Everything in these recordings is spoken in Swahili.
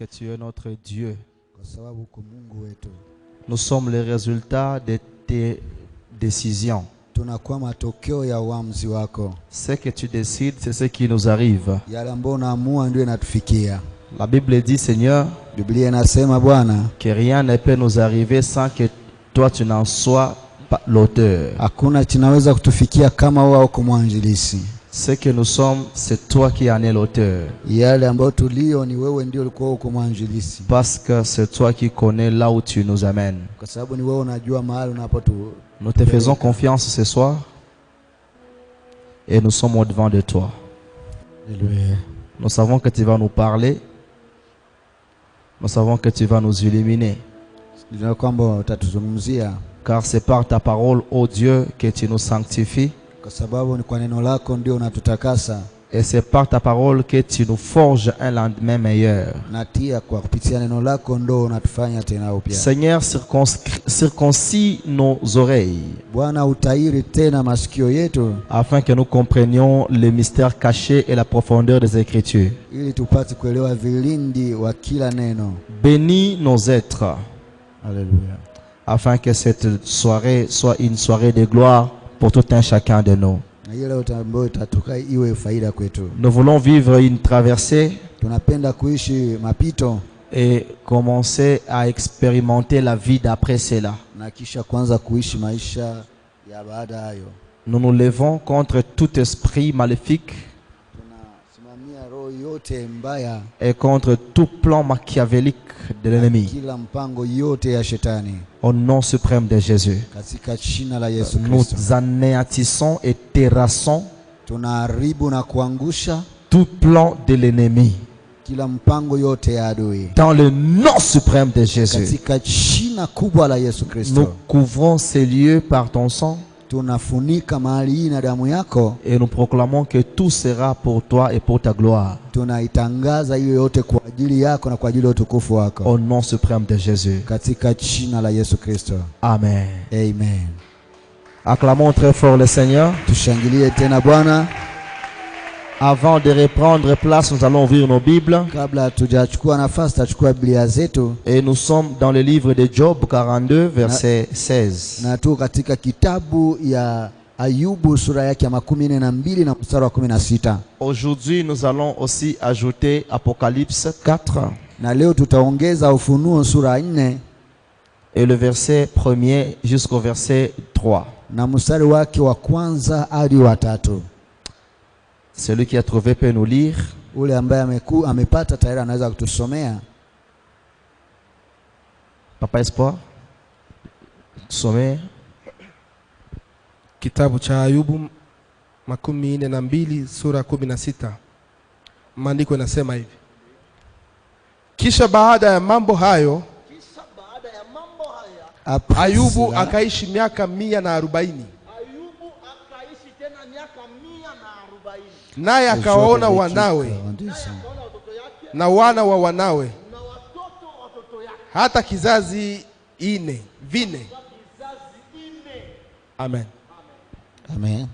Que tu es notre Dieu. Nous sommes les résultats de tes décisions. Ce que tu décides, c'est ce qui nous arrive. La Bible dit, Seigneur, que rien ne peut nous arriver sans que toi tu n'en sois l'auteur. Ce que nous sommes, c'est toi qui en es l'auteur. Parce que c'est toi qui connais là où tu nous amènes. Nous te faisons confiance ce soir et nous sommes au devant de toi. Nous savons que tu vas nous parler. Nous savons que tu vas nous illuminer. Car c'est par ta parole, ô Dieu, que tu nous sanctifies. Et c'est par ta parole que tu nous forges un lendemain meilleur. Seigneur, circoncis nos oreilles, afin que nous comprenions les mystères cachés et la profondeur des Écritures. Bénis nos êtres. Alléluia. Afin que cette soirée soit une soirée de gloire pour tout un chacun de nous. Nous voulons vivre une traversée et commencer à expérimenter la vie d'après cela. Nous nous levons contre tout esprit maléfique et contre tout plan machiavélique de l'ennemi. Au nom suprême de Jésus, nous anéantissons et terrassons tout plan de l'ennemi. Dans le nom suprême de Jésus, nous couvrons ces lieux par ton sang. Et nous proclamons que tout sera pour toi et pour ta gloire. Au nom suprême de Jésus. Amen. Amen. Acclamons très fort le Seigneur. Avant de reprendre place, nous allons ouvrir nos Bibles. Et nous sommes dans le livre de Job 42, verset 16. Aujourd'hui, nous allons aussi ajouter Apocalypse 4. Et le verset 1er jusqu'au verset 3. Celui qui a trouvé peut nous lire. Papa Espoir, sommet. Kitabu cha Ayubu 42 sura 16. Maandiko yanasema hivi: Kisha baada ya mambo hayo Ayubu akaishi miaka 140. Naye akawaona wanawe na wana wa wanawe hata kizazi vine. Amen. Amen.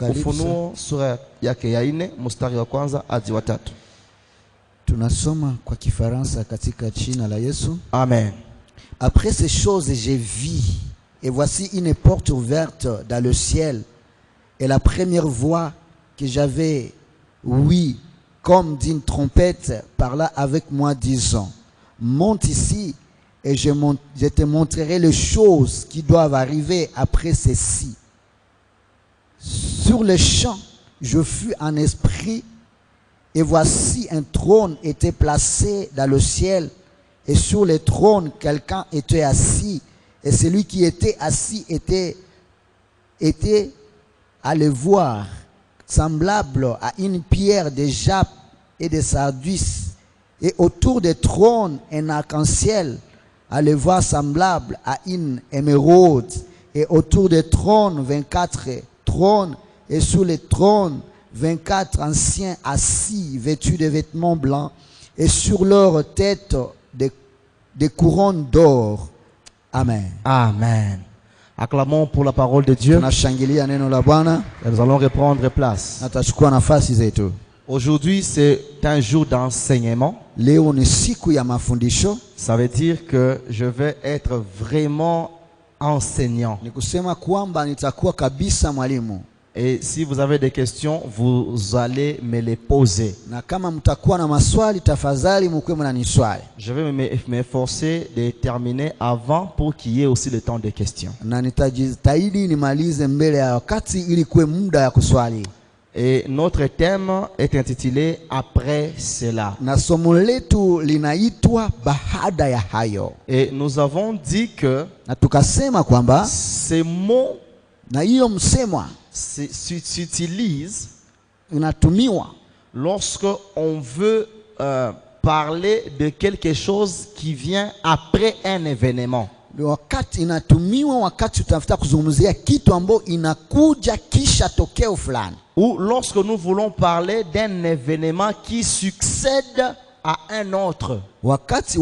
Ufunuo sura yake ya 4 mstari wa kwanza hadi wa 3. Tunasoma kwa Kifaransa katika jina la Yesu. Amen. Après ces choses, j'ai vu, et voici une porte ouverte dans le ciel, et la première voix que j'avais ouïe comme d'une trompette parla avec moi disant: monte ici et je te montrerai les choses qui doivent arriver après ceci. Sur le champ, je fus en esprit, et voici un trône était placé dans le ciel, et sur le trône quelqu'un était assis, et celui qui était assis était à le voir semblable à une pierre de jappe et de sardis, et autour du trône un arc-en-ciel, à le voir semblable à une émeraude, et autour du trône 24 trônes, et sous les trônes 24 anciens assis, vêtus de vêtements blancs, et sur leur tête des couronnes d'or. Amen. Amen. Acclamons pour la parole de Dieu. Et nous allons reprendre place. Aujourd'hui, c'est un jour d'enseignement. Leo ni siku ya mafundisho. Ça veut dire que je vais être vraiment enseignant. Ni kusema kwamba nitakuwa kabisa mwalimu. Et si vous avez des questions, vous allez me les poser. Na kama mtakuwa na maswali tafadhali mkuwe mnaniswali. Je vais m'efforcer de terminer avant pour qu'il y ait aussi le temps de questions. Na nitajitahidi nimalize mbele ya wakati ili kuwe muda ya kuswali. Et notre thème est intitulé Après cela. Na somo letu linaitwa baada ya hayo. Et nous avons dit que Na tukasema kwamba ces mots na hiyo msemwa s'utilisent inatumiwa lorsque on veut parler de quelque chose qui vient après un événement. wakati inatumiwa wakati tutafuta kuzungumzia kitu ambacho inakuja kisha tokeo fulani. Ou lorsque nous voulons parler d'un événement qui succède à un autre. Wakati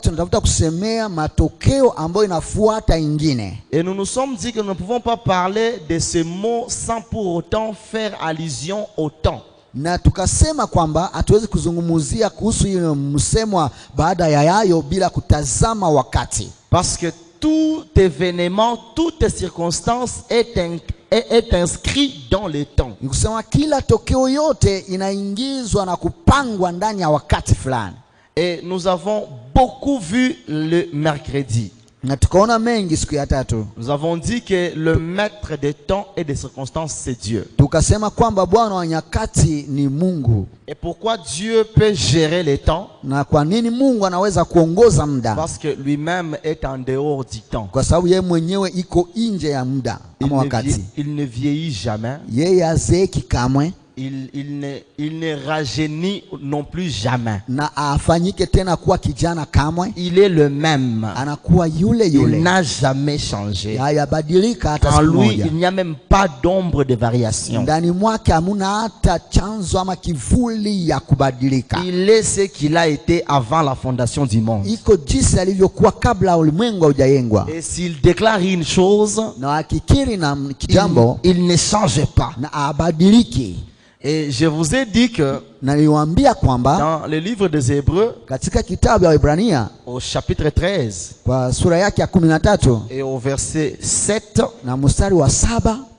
tunatafuta kusemea matokeo ambayo inafuata ingine. Et nous nous sommes dit que nous ne pouvons pas parler de ces mots sans pour autant faire allusion au temps. Na tukasema kwamba hatuwezi kuzungumzia kuhusu hiyo msemwa baada ya yayo bila kutazama wakati. Parce que tout événement, toute circonstance est inscrit dans le temps. Ni kusema kila tokeo yote inaingizwa na kupangwa ndani ya wakati fulani. Et nous avons beaucoup vu le mercredi. Na tukaona mengi siku ya tatu. Nous avons dit que le maître des temps et des circonstances, c'est Dieu. Tukasema kwamba Bwana wa nyakati ni Mungu. Et pourquoi Dieu peut gérer les temps? Na kwa nini Mungu anaweza kuongoza muda? Parce que lui-même est en dehors du temps. Kwa sababu yeye mwenyewe iko nje ya muda ama wakati. Il ne vieillit jamais. Yeye hazeeki kamwe. Il ne rajeunit non plus jamais. Na afanyike tena kuwa kijana kamwe. Il est le même. Anakuwa yule yule. Il n'a jamais changé. Hayabadilika hata siku En lui, moja. il n'y a même pas d'ombre de variation. Ndani mwake hamuna hata chanzo ama kivuli ya kubadilika. Il est ce qu'il a été avant la fondation du monde. Iko jinsi alivyokuwa kabla ulimwengu haujajengwa. Et s'il déclare une chose, Na akikiri na kijambo, il ne change pas. na abadiliki. Et je vous ai dit que Na niliwaambia kwamba dans le livre des Hébreux, katika kitabu ya Waebrania au chapitre 13 kwa sura yake ya 13 et au verset 7, na mstari wa 7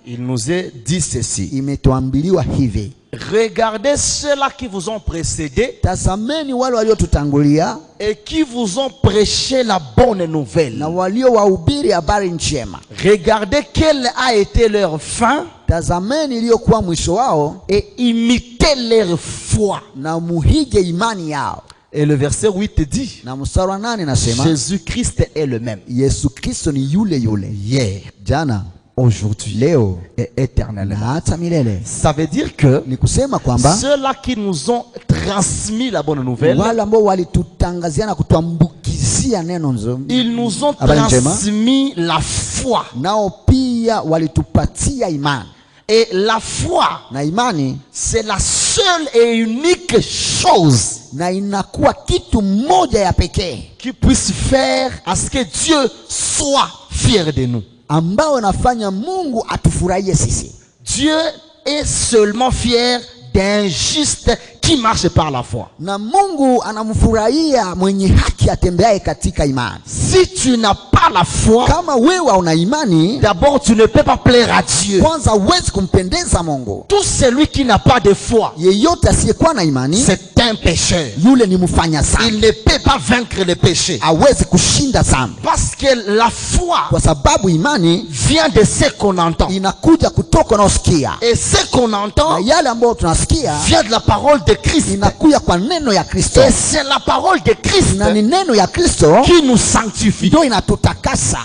il nous est dit ceci. imetuambiliwa hivi: Regardez ceux-là qui vous ont précédés tazameni wale waliotutangulia et qui vous ont prêché la bonne nouvelle. na waliowahubiri habari njema. Regardez quelle a été leur fin Tazameni iliyokuwa mwisho wao et imitez leur foi. na muhige imani yao. Et le verset 8 dit, Na mstari wa 8 nasema Jésus-Christ est le même. Yesu Kristo ni yule yule Hier, jana, aujourd'hui, leo et éternellement. na hata milele. Ça veut dire que Ni kusema kwamba ceux-là qui nous ont transmis la bonne nouvelle, wale ambao walitutangazia na kutuambukizia neno nzuri, ils nous ont habari njema, transmis la foi. nao pia walitupatia imani. Et la foi, Na imani c'est la seule et unique chose na inakuwa kitu moja ya pekee qui puisse faire à ce que Dieu soit fier de nous. ambao nafanya Mungu atufurahie sisi. Dieu est seulement fier d'un juste qui marche par la foi. Na Mungu anamfurahia mwenye haki atembeaye katika imani. Si tu n'as pas la foi, Kama wewe una imani, d'abord tu ne peux pas plaire à Dieu. kwanza huwezi kumpendeza Mungu. Tout celui qui n'a pas de foi, Yeyote asiyekuwa na imani, c'est un pécheur. yule ni mfanya dhambi. Il ne peut pas vaincre le péché. Hawezi kushinda dhambi. Parce que la foi Kwa sababu imani vient de ce qu'on entend. inakuja kutoka unaosikia. Et ce qu'on entend Na yale ambayo tunasikia vient de la parole de Christ. inakuja kwa neno ya Kristo. Et c'est la parole de Christ Na ni neno ya Kristo qui nous sanctifie. ndio inatutakasa.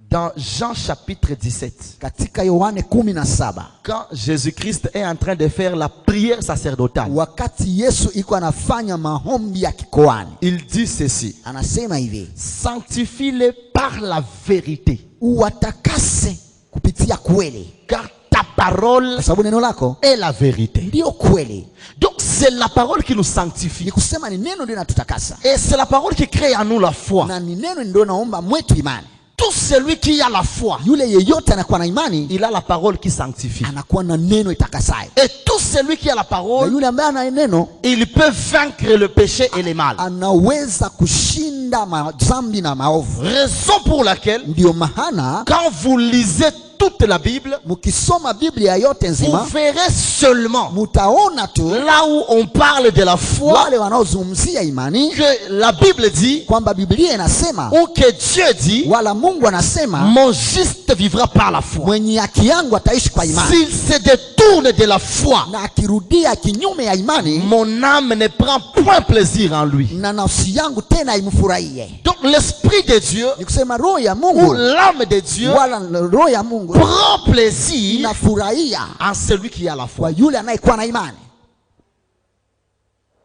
Dans Jean chapitre 17, Katika Yohane 17, quand Jésus-Christ est en train de faire la prière sacerdotale, wakati Yesu iko anafanya maombi ya kikoani, il dit ceci: anasema hivi: sanctifie-les par la vérité, uwatakase kupitia kweli, car ta parole kwa sababu neno lako est la vérité. ndio kweli. Donc c'est la parole qui nous Ni sanctifie. kusema ni neno ndio linatutakasa, Et c'est la parole qui crée en nous la foi. na ni neno ndio naomba mwetu imani. tout celui qui a la foi, Yule yeyote anakuwa na imani il a la parole qui sanctifie. anakuwa na neno itakasayo. Et tout celui qui a la Na parole, yule ambaye ana neno il peut vaincre le péché et les mal. anaweza kushinda dhambi na maovu. Raison pour laquelle, Ndio maana quand vous lisez toute la Bible, mkisoma Biblia yote vous nzima verrez seulement mutaona tu là où on parle de la foi wale wanaozungumzia imani que la Bible dit kwamba Biblia inasema ou que Dieu dit, wala Mungu anasema mon juste vivra par la foi. mwenye haki yangu ataishi kwa imani, S'il se détourne de la foi, na akirudia kinyume ya imani mon âme ne prend point plaisir en lui. na nafsi yangu tena imfurahie. Donc l'Esprit de Dieu Ni kusema roho ya ou Mungu l'âme de Dieu wala roho ya Mungu prend plaisir inafurahia en celui qui a la foi. kwa yule anayekuwa na imani.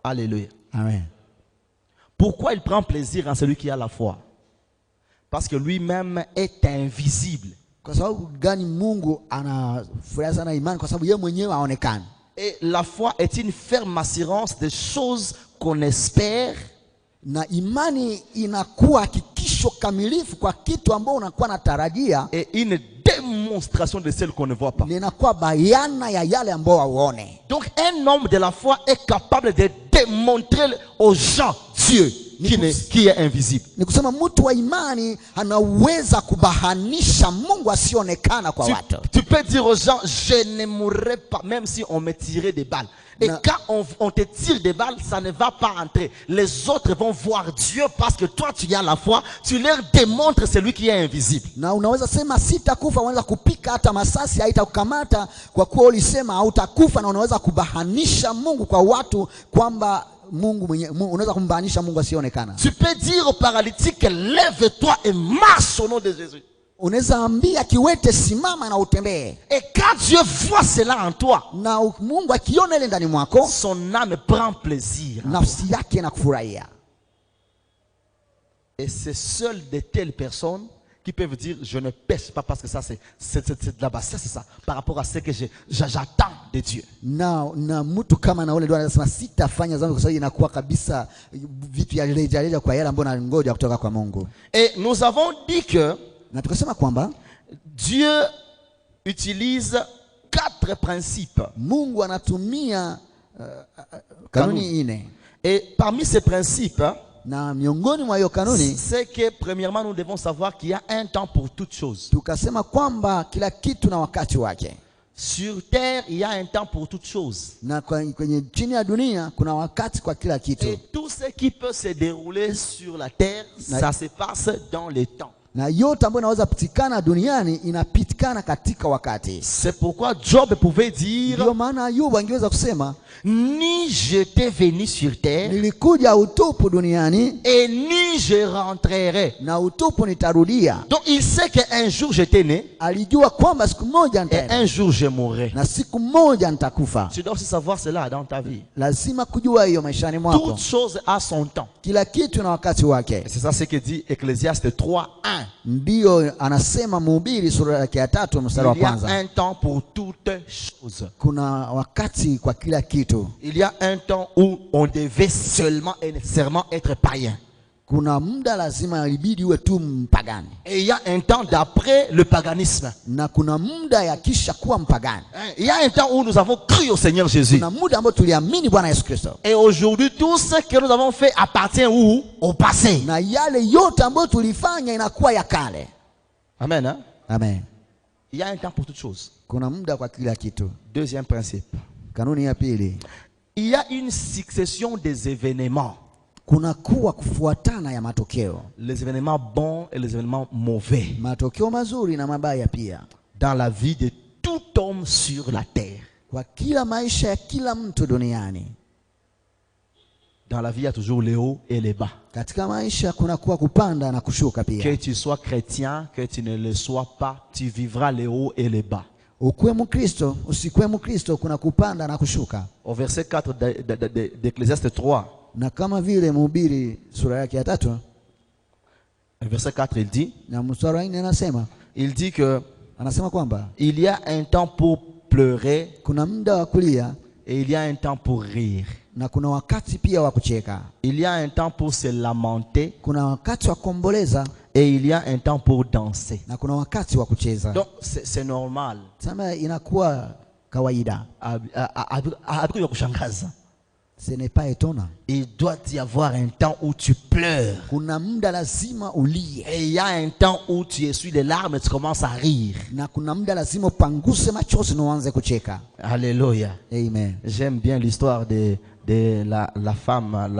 Alléluia. Amen. Pourquoi il prend plaisir en celui qui a la foi? Parce que lui-même est invisible. Kwa sababu gani Mungu anafurahia sana imani? Kwa sababu yeye mwenyewe haonekani. Et la foi est une ferme assurance des choses qu'on espère, Na imani inakuwa hakikisho kamilifu kwa kitu ambao unakuwa natarajia, et une démonstration de celles qu'on ne voit pas. na inakuwa bayana ya yale ambao hauone. Donc un homme de la foi est capable de démontrer aux gens Dieu qui est invisible. Ni kusema mtu wa imani anaweza kubahanisha Mungu asionekana kwa watu. Tu peux dire aux gens, je ne mourrai pas, même si on me tirait des balles. Et quand on te tire des balles, ça ne va pas entrer. Les autres vont voir Dieu parce que toi tu as la foi. Tu leur démontres celui qui est invisible. Na unaweza sema sitakufa, unaweza kupika hata masasi haitakukamata kwa kuwa ulisema hautakufa, na unaweza kubahanisha Mungu kwa watu kwamba Mungu unaweza kumbahanisha Mungu asionekana. Tu peux dire au paralytique, lève-toi et marche au nom de Jésus. Unaweza ambia kiwete simama na utembee. Et quand Dieu voit cela en toi, Na Mungu akiona ile ndani mwako, son âme prend plaisir. nafsi yake inakufurahia. Et c'est seul de telles personnes qui peuvent dire, je ne pêche pas parce que ça c'est de la bassesse, c'est ça, par rapport à ce que j'attends de Dieu. Na mtu kama na ule ndio anasema sitafanya dhambi kwa sababu inakuwa kabisa vitu ya reja kwa yale ambayo nangoja kutoka kwa Mungu. Et nous avons dit que Na tukasema kwamba Dieu utilise 4 principes. Mungu anatumia kanuni 4. Et parmi ces principes, Na miongoni mwa hiyo kanuni c'est que premièrement nous devons savoir qu'il y a un temps pour toutes choses. tukasema kwamba kila kitu na wakati wake. Sur terre, il y a un temps pour toutes choses. Na kwenye chini ya dunia kuna wakati kwa kila kitu. Et tout ce qui peut se dérouler sur la terre, ça se passe dans le temps. Na yote ambayo inaweza pitikana duniani inapitikana katika wakati. C'est pourquoi Job pouvait dire, Ndio maana Ayubu angeweza kusema, ni j'étais venu sur terre nilikuja utupu duniani et ni je rentrerai. na utupu nitarudia. Donc il sait qu'un jour j'étais né Alijua kwamba siku moja et nitaenda un jour je mourrai. na siku moja nitakufa. Tu dois aussi savoir cela dans ta vie. Lazima kujua hiyo maishani mwako. Toute chose a son temps. Kila kitu na wakati wake. Et c'est ça ce que dit Ecclésiaste 3:1. Ndio anasema Mhubiri sura yake ya 3 mstari wa Il y a kwanza. un temps pour toutes choses. Kuna wakati kwa kila kitu. Il y a un temps où on devait seulement et nécessairement être païen. Kuna muda lazima ilibidi uwe tu mpagani. Et il y a un temps d'après le paganisme. Na kuna muda ya kisha kuwa mpagani. Il y a un temps où nous avons cru au Seigneur Jésus. Kuna muda ambao tuliamini Bwana Yesu Kristo. Et aujourd'hui, tout ce que nous avons fait appartient où? Au passé. Na yale yote ambayo tulifanya inakuwa ya kale. Amen. Hein? Amen. Il y a un temps pour toutes choses. Kuna muda kwa kila kitu. Deuxième principe. Kanuni ya pili. Il y a une succession des événements. Kuna kuwa kufuatana ya matokeo. Les événements bons et les événements mauvais. Matokeo mazuri na mabaya pia. Dans la vie de tout homme sur la terre. Kwa kila maisha ya kila mtu duniani. Dans la vie, il y a toujours les hauts et les bas. Katika maisha kuna kuwa kupanda na kushuka pia. Que tu sois chrétien, que tu ne le sois pas, tu vivras les hauts et les bas. Ukuwe Mkristo, usikuwe Mkristo, kuna kupanda na kushuka. Au verset 4 d'Ecclésiaste 3. Na kama vile Mhubiri sura yake ya 3 Verset 4, il dit, na mstari wa 4 anasema, il dit que anasema kwamba il y a un temps pour pleurer kuna muda wa kulia et il y a un temps pour rire. na kuna wakati pia wa kucheka. Il y a un temps pour se lamenter Kuna wakati wa kuomboleza Et il y a un temps pour danser. na kuna wakati wa kucheza. Donc c'est normal. Sema inakuwa kawaida. Après kushangaza. Ce n'est pas étonnant. Il doit y avoir un temps où tu pleures. Kuna muda lazima ulie. Et il y a un temps où tu essuies les larmes et tu commences à rire. Na kuna muda lazima upanguse machozi na uanze kucheka. Alléluia. Amen. J'aime bien l'histoire de la femme,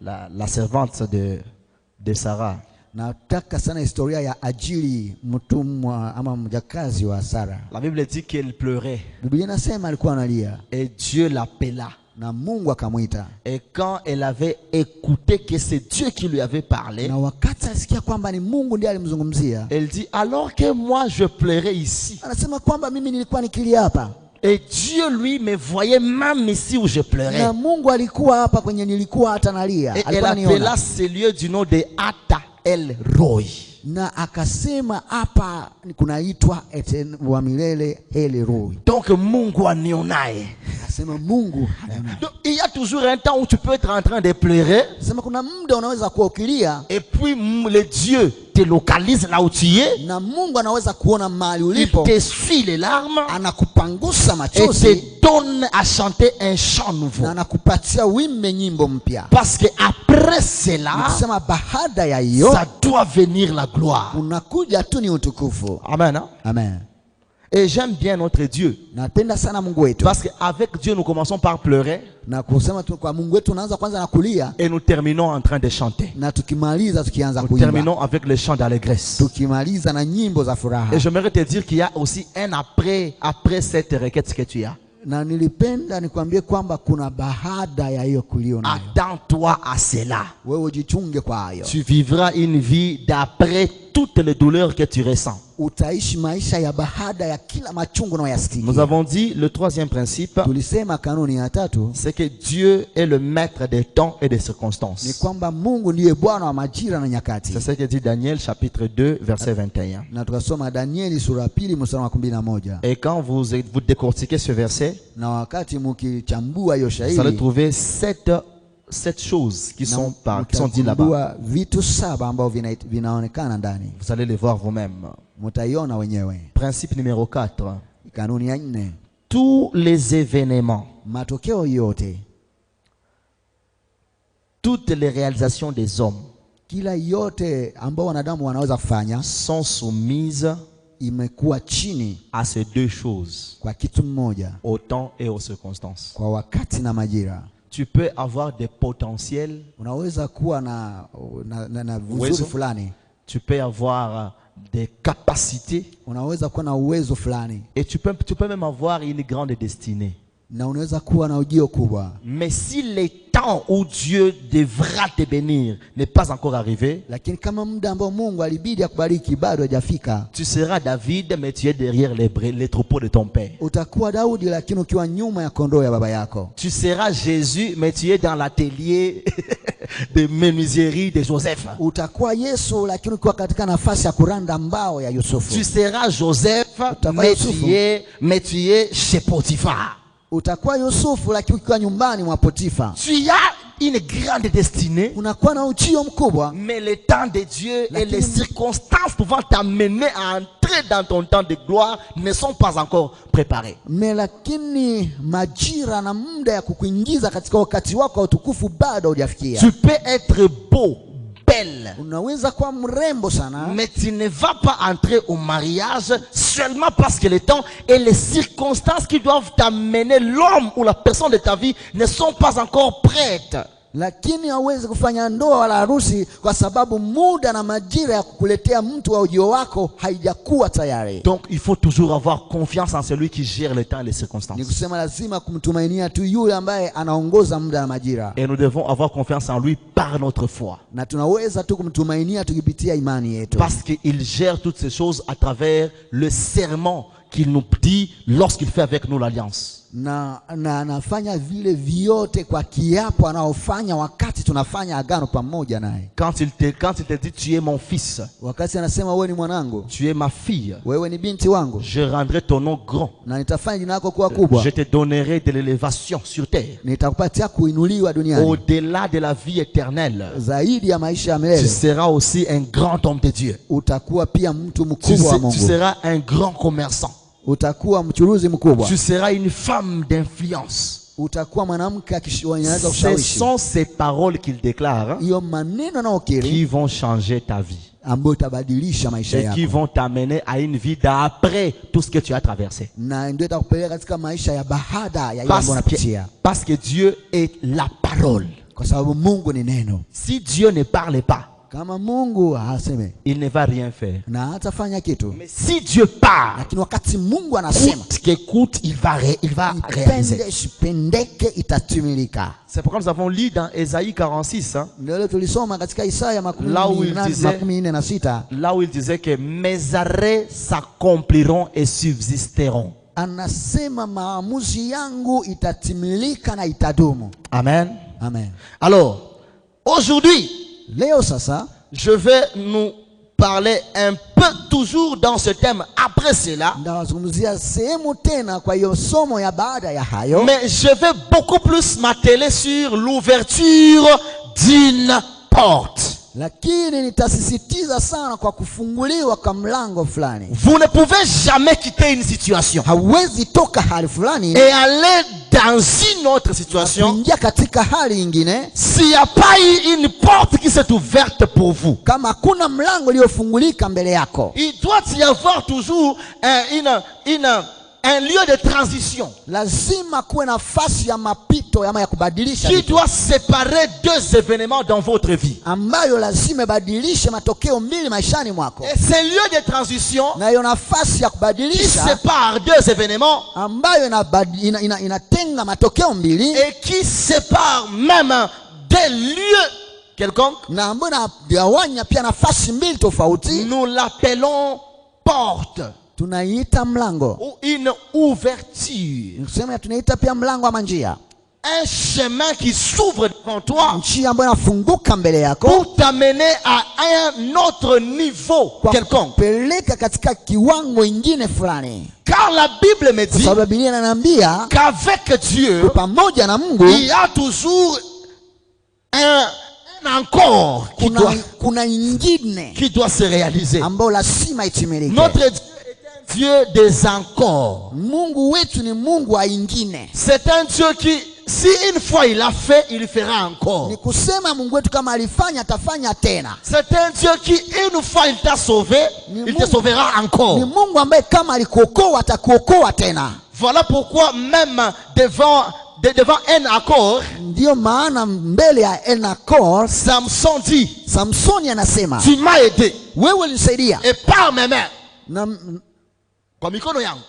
la servante de Sarah. Nataka sana historia ya Ajili, mtumwa ama mjakazi wa Sara. La Bible dit qu'elle pleurait. Biblia inasema alikuwa analia Et Dieu l'appela. na Mungu akamwita. Et quand elle avait écouté que c'est Dieu qui lui avait parlé, Na wakati alisikia kwamba ni Mungu ndiye alimzungumzia, elle dit, alors que moi je pleurais ici. anasema kwamba mimi nilikuwa nikilia hapa Et Dieu lui me voyait même ici où je pleurais. na Mungu alikuwa hapa kwenye nilikuwa hata nalia. Et elle Alikuwa appela ananiona. ce lieu du nom de Ata El Roi. Na akasema hapa kunaitwa wa milele El Roi. Donc Mungu anionaye. Akasema Mungu anaona. Donc il y a toujours un temps où tu peux être en train de pleurer. Sema kuna muda unaweza kuwa ukilia Et puis le Dieu te localise là où tu es. na Mungu anaweza kuona mahali Il ulipo, t'essuie les larmes. anakupangusa Et machozi te donne à chanter un chant nouveau. na anakupatia wimbe nyimbo mpya. Parce que après cela, Nikisema baada ya hiyo ça doit venir la gloire. unakuja tu ni utukufu. Amen. Hein? Amen. Et j'aime bien notre Dieu. Napenda sana Mungu wetu. Parce qu'avec Dieu, nous commençons par pleurer Na kusema tu kwa Mungu wetu unaanza kwanza na kulia et nous terminons en train de chanter. na tukimaliza tukianza Nous kuimba. terminons avec les chants d'allégresse. Tukimaliza na nyimbo za furaha. Et j'aimerais te dire qu'il y a aussi un après cette requête que tu as. Na nilipenda nikwambie kwamba kuna baada ya hiyo kulio nayo. Attends-toi à cela. Wewe ujichunge kwa hayo. Tu vivras une vie d'après toutes les douleurs que tu ressens. Utaishi maisha ya baada ya kila machungu unayoyasikia. Nous avons dit le troisième principe, Tulisema kanuni ya tatu c'est que Dieu est le maître des temps et des ni circonstances. kwamba Mungu ndiye Bwana wa majira na nyakati. C'est ce que dit Daniel chapitre 2 verset 21. Na tukasoma Danieli sura 2 mstari wa 11. Et quand vous décortiquez ce verset, Na wakati mkichambua hiyo vous allez shairi trouver sept choses qui sont dites là-bas. mtagundua vitu 7 ambavyo vinaonekana ndani. Vous allez les voir vous-même. Mtaiona wenyewe. Principe numéro 4. Kanuni ya 4, Tous les événements, matokeo yote, toutes les réalisations des hommes kila yote ambao wanadamu wanaweza kufanya sont soumises imekuwa chini à ces deux choses, kwa kitu mmoja, au temps et aux circonstances. kwa wakati na majira. Tu peux avoir des potentiels, Unaweza kuwa na Uwezo. vizuri fulani, tu peux avoir des capacités unaweza kuwa na uwezo fulani, et tu peux même avoir une grande destinée. na unaweza kuwa na ujio kubwa. Mais si le temps où Dieu devra te bénir n'est pas encore arrivé, Lakini kama muda ambao Mungu alibidi akubariki bado hajafika, tu seras David, mais tu es derrière les troupeaux de ton père. utakuwa Daudi lakini ukiwa nyuma ya kondoo ya baba yako. Tu seras Jésus, mais tu es dans l'atelier de menuiserie de Joseph. Utakuwa Yesu lakini ukiwa katika nafasi ya kuranda mbao ya Yusufu. Tu seras Joseph, Utakuwa mais Yusufu. tu es chez Potiphar. Utakuwa Yusufu lakini ukiwa nyumbani mwa Potifa. Tu as une grande destinée, Unakuwa na ujio mkubwa, mais le temps de Dieu et Lakini- les circonstances pouvant t'amener à entrer dans ton temps de gloire ne sont pas encore préparées. lakini majira na muda ya kukuingiza katika wakati wako wa utukufu bado hujafikia. Tu peux être beau, belle, Unaweza kuwa mrembo sana, mais tu ne vas pas entrer au mariage seulement parce que le temps et les circonstances qui doivent t'amener l'homme ou la personne de ta vie ne sont pas encore prêtes. lakini hauwezi kufanya ndoa wala harusi kwa sababu muda na majira ya kukuletea mtu wa ujio wako haijakuwa tayari. Donc il faut toujours avoir confiance en celui qui gère le temps et les Ni circonstances. kusema lazima kumtumainia tu yule ambaye anaongoza muda na majira, Et nous devons avoir confiance en lui par notre foi. na tunaweza tu kumtumainia tukipitia imani yetu, Parce qu'il gère toutes ces choses à travers le serment qu'il nous dit lorsqu'il fait avec nous l'alliance. na anafanya vile vyote kwa kiapo anaofanya wakati tunafanya agano pamoja naye. Quand il te dit tu es mon fils, Wakati anasema wewe ni mwanangu, tu es ma fille, wewe ni binti wangu, je rendrai ton nom grand. na nitafanya jina lako kuwa kubwa, Je te donnerai de l'élévation sur terre, nitakupatia kuinuliwa duniani au-delà de la vie éternelle. zaidi ya maisha ya Tu milele. seras aussi un grand homme de Dieu. Utakuwa pia mtu Tu, mkubwa wa tu Mungu, seras un grand commerçant. utakuwa mchuruzi mkubwa, Tu seras une femme d'influence. utakuwa mwanamke anaweza Ce kushawishi. sont ces paroles qu'il déclare, hein, Hiyo maneno na ukiri qui vont changer ta vie ambayo itabadilisha maisha et qui yako, vont t'amener à une vie d'après tout ce que tu as traversé. na ndio itakupeleka katika maisha ya baada ya ile ambayo unapitia, Parce que Dieu est la parole. kwa sababu Mungu ni neno. Si Dieu ne parle pas, Kama Mungu haseme, il ne va rien faire. na hatafanya kitu, Mais si Dieu parle, lakini wakati Mungu anasema, coûte que coûte, il va réaliser. ipende sipendeke, itatimilika. C'est pourquoi nous avons lu dans Ésaïe 46, hein, Ndio leo tulisoma katika Isaya Là où il disait- 46, là où il disait que mes arrêts s'accompliront et subsisteront. anasema maamuzi yangu itatimilika na itadumu. Amen. Amen. Alors, aujourd'hui, Leo sasa je vais nous parler un peu toujours dans ce thème. Après cela, ndawazungumzia sehemu tena kwa hiyo somo ya baada ya hayo, mais je vais beaucoup plus m'atteler sur l'ouverture d'une porte. lakini nitasisitiza sana kwa kufunguliwa kwa mlango fulani. Vous ne pouvez jamais quitter une situation Hauwezi toka hali fulani et aller dans une autre situation kuingia katika hali nyingine s'il n'y a pas eu une porte qui s'est ouverte pour vous. kama hakuna mlango uliofungulika mbele yako. Il doit y avoir toujours un lieu de transition Lazima kuwe nafasi ya mapito ama ya kubadilisha qui vitu, doit séparer deux événements dans votre vie. ambayo lazima ibadilishe matokeo mbili maishani mwako, Et ce lieu de transition na hiyo nafasi ya qui kubadilisha sépare deux événements ambayo inatenga matokeo mbili et qui sépare même des lieux quelconques, na ambayo inagawanya pia nafasi mbili tofauti, nous l'appelons porte tunaiita mlango. ou une ouverture. Tuseme tunaita pia mlango ama njia, Un chemin qui s'ouvre devant toi njia ambayo inafunguka mbele yako pour t'amener à un autre niveau kwa quelconque. kupeleka katika kiwango ingine fulani, Car la Bible me kwa dit sababu Biblia inaniambia qu'avec Dieu, pamoja na Mungu il y a toujours un encore kuna ingine qui doit se réaliser. ambayo lazima itimilike. Notre Dieu est un Dieu des encore. Mungu wetu ni Mungu wa ingine. C'est un Dieu qui, si une fois il a fait, il fera encore. Ni kusema Mungu wetu kama alifanya atafanya tena. C'est un Dieu qui, une fois il t'a sauvé, il te sauvera encore. Ni Mungu ambaye kama alikuokoa atakuokoa tena. Voilà pourquoi même devant un accord, Ndio maana mbele ya Enakor Samson dit, Samsoni anasema, tu m'as aidé wewe ulinisaidia et par mes mains, na kwa mikono yangu,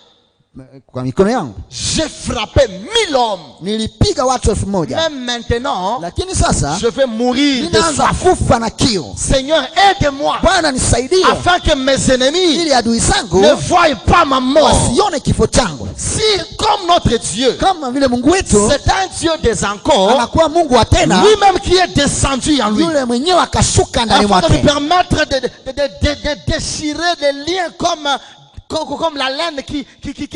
kwa mikono yangu j'ai frappé 1000 hommes. nilipiga watu 1000. Même maintenant, Lakini sasa je vais mourir de ninaanza soif. kufa na kiu. Seigneur, aide-moi Bwana nisaidie, afin que mes ennemis ili adui zangu ne voient pas ma mort. wasione kifo changu. Si, comme notre Dieu, Kama vile Mungu wetu c'est un Dieu des encore, anakuwa Mungu wa tena, lui-même qui est descendu en lui, yule mwenyewe akashuka ndani afin de lui mwake permettre de déchirer les liens comme la laine qui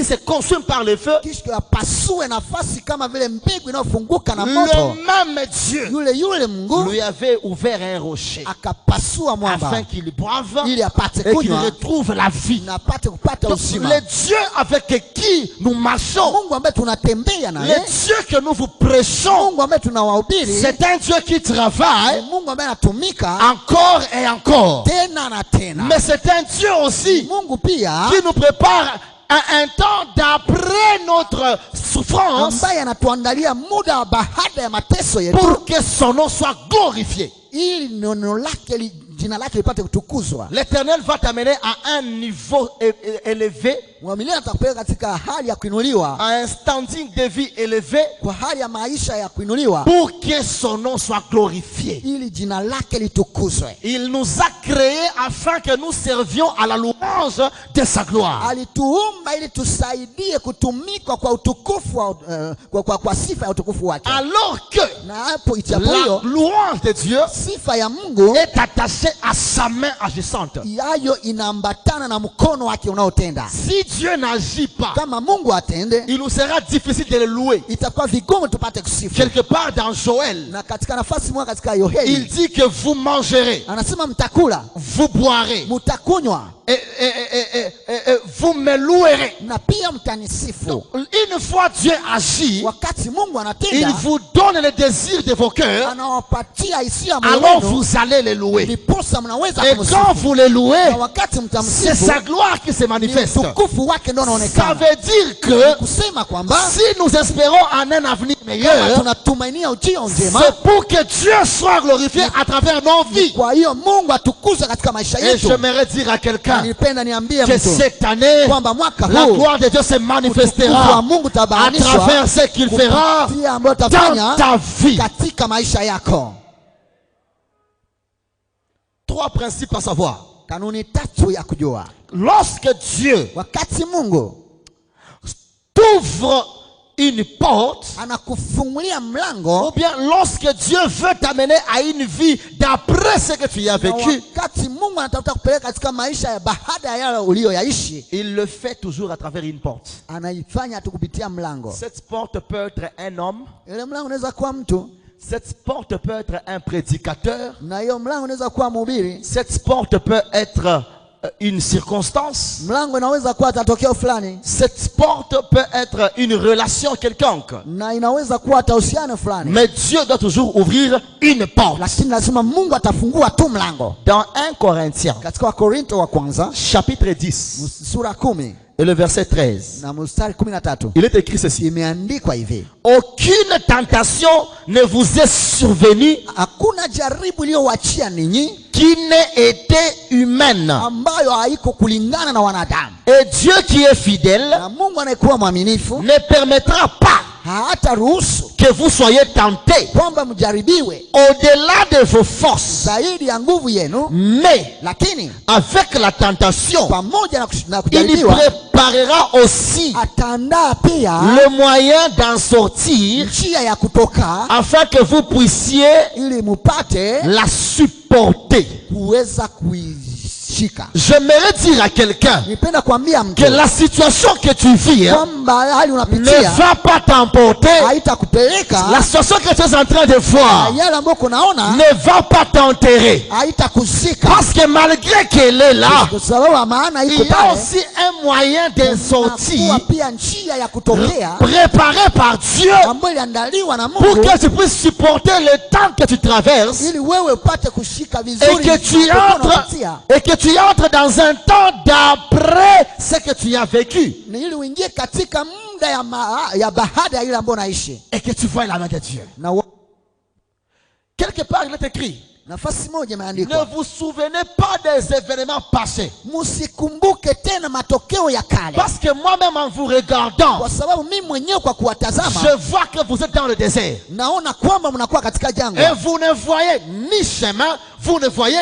se consume par le feu. kisha apasue nafasi kama vile mbegu inayofunguka na moto. Le même Dieu Yule Mungu lui avait ouvert un rocher akapasua mwamba afin qu'il boive ili apate et qu'il kunywa retrouve la vie. na apate kupata Donc, uzima. le Dieu avec qui nous marchons, Mungu ambaye tunatembea le naye, Dieu que nous vous prêchons, Mungu ambaye tunawahubiri, c'est un Dieu qui travaille ni Mungu ambaye anatumika encore et encore. tena na tena. Mais c'est un Dieu aussi Mungu pia qui nous prépare à un temps d'après notre souffrance ambaye anatuandalia muda baada ya mateso yetu, pour que son nom soit glorifié. ili neno lake jina lake lipate kutukuzwa. L'Éternel va t'amener à un niveau élevé, Mwamini atakupeleka katika hali ya kuinuliwa, à un standing de vie élevé, kwa hali ya maisha ya kuinuliwa, pour que son nom soit glorifié. ili jina lake litukuzwe. Il nous a créés afin que nous servions à la louange mange de sa gloire. Alituumba ili tusaidie kutumika kwa utukufu kwa sifa ya utukufu wake. Alors que Na hapo ichapo la hiyo louange de Dieu sifa ya Mungu est attachée à sa main agissante. yayo inaambatana na mkono wake unaotenda. Si Dieu n'agit pas, Kama Mungu atende, il nous sera difficile de le louer. itakuwa vigumu tupate kusifu. Quelque part dans Joël, Na katika nafasi moja katika il Yoheli dit que vous mangerez, anasema mtakula, vous boirez mtakunywa et vous me louerez. na pia mtanisifu. Une fois Dieu agit, Wakati Mungu il anatenda, vous donne le désir de vos cœurs, anawapatia hisia alors moyoni, vous allez les louer. ndiposa mnaweza Et quand kumsifu. vous les louez, Na wakati c'est mtamsifu, sa gloire qui se ni manifeste. utukufu wake ndio Ça unaonekana. veut dire que Kusema kwamba si nous espérons en un avenir kama meilleur, tunatumainia ujio njema, c'est pour que Dieu soit glorifié à travers nos vies. kwa hiyo Mungu atukuzwe katika maisha Et yetu. j'aimerais dire à Na quelqu'un nilipenda niambie que mtu cette année, kwamba mwaka la huu gloire de Dieu se utukufu wa manifestera Mungu à utabainishwa travers ce qu'il fera kupitia ambayo dans utafanya ta vie. katika maisha yako. 3 principes à savoir. Kanuni tatu ya kujua. Lorsque Dieu Wakati Mungu t'ouvre une porte, anakufungulia ou mlango, bien lorsque Dieu veut t'amener à une vie d'après ce que tu as na vécu, wakati Mungu anatafuta kupeleka katika maisha ya baada ya yale uliyoyaishi, il le fait toujours à travers une porte. anaifanya tu kupitia mlango. Cette porte peut être un homme, Ile mlango unaweza kuwa mtu, cette porte peut être un prédicateur, na hiyo mlango unaweza kuwa mhubiri, cette porte peut être une circonstance, mlango inaweza kuwa tatokeo fulani, cette porte peut être une relation quelconque. na inaweza kuwa tahusiano fulani, Mais Dieu doit toujours ouvrir une porte. lakini lazima Mungu atafungua tu mlango. Dans 1 Corinthiens, Katika Wakorinto wa kwanza chapitre 10, sura 10 et le verset 13, na mstari 13 il est écrit ceci. imeandikwa hivi: Aucune tentation ne vous est survenue hakuna jaribu iliyowachia ninyi qui n'ait été humaine. ambayo haiko kulingana na wanadamu, Et Dieu qui est fidèle na Mungu anayekuwa mwaminifu ne permettra pas hata ruhusu que vous soyez tentés kwamba mjaribiwe au-delà de vos forces. zaidi ya nguvu yenu, Mais lakini avec la tentation, pamoja na il kujaribiwa préparera aussi ataandaa pia le moyen d'en sortir njia ya kutoka, afin que vous puissiez ili mupate la supporter. kuweza kuishika. J'aimerais dire à quelqu'un Nipenda kuambia mtu que la situation que tu vis kwamba hali ne unapitia va pas t'emporter. haitakupeleka, La situation que tu es en train de na voir yale ambayo kunaona ne va pas t'enterrer. haitakuzika, Parce que malgré qu'elle est là, kwa sababu ya maana il iko y a pale. aussi un moyen de sortir Kunakuwa pia njia ya kutokea préparé par Dieu ambayo iliandaliwa na pour Mungu que tu puisses supporter le temps que tu traverses ili wewe upate kushika et vizuri que tu unapokuwa unapitia, entres dans un temps d'après ce que tu as vécu ni ili uingie katika muda ya baada ya ile ambayo unaishi. et que tu vois la main de Dieu. Na Quelque part, il est écrit: nafasi moja ne imeandikwa, vous souvenez pas des événements passés. msikumbuke tena matokeo ya kale, Parce que moi-même, en vous regardant, kwa sababu mimi mwenyewe kwa kuwatazama je vois que vous êtes dans le désert. naona kwamba mnakuwa katika Et jangwa vous ne voyez ni chemin, vous ne voyez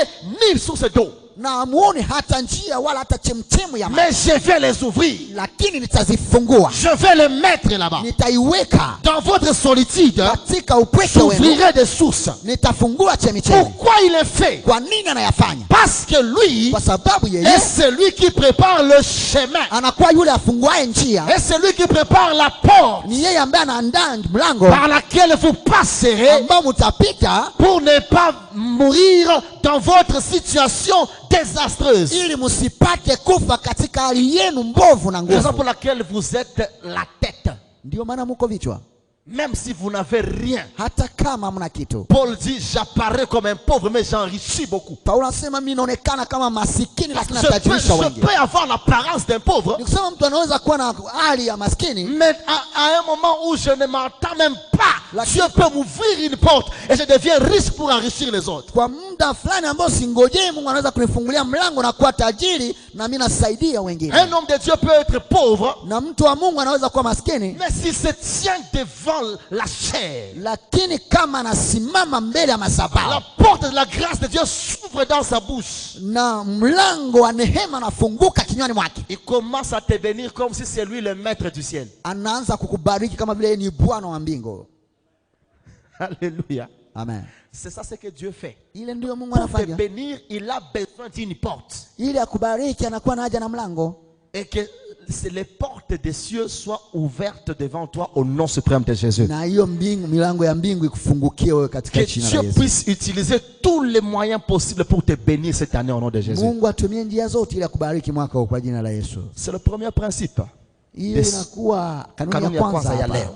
ni source d'eau. na hamuoni hata njia wala hata chemchemu ya maji, Mais je vais les ouvrir. lakini nitazifungua, Je vais les mettre là-bas. nitaiweka Dans votre solitude, katika upweke wenu, j'ouvrirai des sources. nitafungua chemichemi. Pourquoi il est fait? Kwa nini anayafanya? Parce que lui Kwa sababu yeye est celui qui prépare le chemin. anakuwa yule afunguaye njia, Et celui qui prépare la porte ni yeye ambaye anaandaa mlango par laquelle vous passerez ambao mtapita pour ne pas mourir dans votre situation désastreuse. ili msipate kufa katika hali yenu mbovu na Raison nguvu. pour laquelle vous êtes la tête. Ndio maana muko vichwa, Même si vous n'avez rien. hata kama hamna kitu. Paul dit: j'apparais comme un pauvre, mais j'enrichis beaucoup. Paulo anasema mimi naonekana kama masikini lakini Je natajirisha peux wengi. avoir l'apparence d'un pauvre, Ni kusema mtu anaweza kuwa na hali ya maskini, mais à un moment où je ne m'entends même pas, Dieu peut m'ouvrir une porte et je deviens riche pour enrichir les autres. kwa muda fulani ambao singojei, Mungu anaweza kunifungulia mlango na kuwa tajiri na mimi nasaidia wengine. Un homme de Dieu peut être pauvre, Na mtu wa Mungu anaweza kuwa maskini, mais s'il se tient devant la chair, lakini kama anasimama mbele ya la madhabahu, porte de la grâce de Dieu s'ouvre s'ouvre dans sa bouche. na mlango wa neema nafunguka kinywani mwake. Il commence à te bénir comme si c'est lui le maître du ciel. Anaanza kukubariki kama vile ni Bwana wa mbingu. Alléluia. Amen. C'est ça ce que Dieu fait. Ile ndio Mungu Pour te anafanya. bénir, il a besoin d'une porte. Ili akubariki anakuwa na haja na mlango. Et que les portes des cieux soient ouvertes devant toi au nom suprême de Jésus. Na hiyo mbingu, milango ya mbingu ikufungukie wewe katika Que jina la Dieu Yesu. puisse utiliser tous les moyens possibles pour te bénir cette année au nom de Jésus. Mungu atumie njia zote ili akubariki mwaka huu kwa jina la Yesu. C'est le premier principe. Hiyo inakuwa kanuni ya kwanza ya hapa. leo.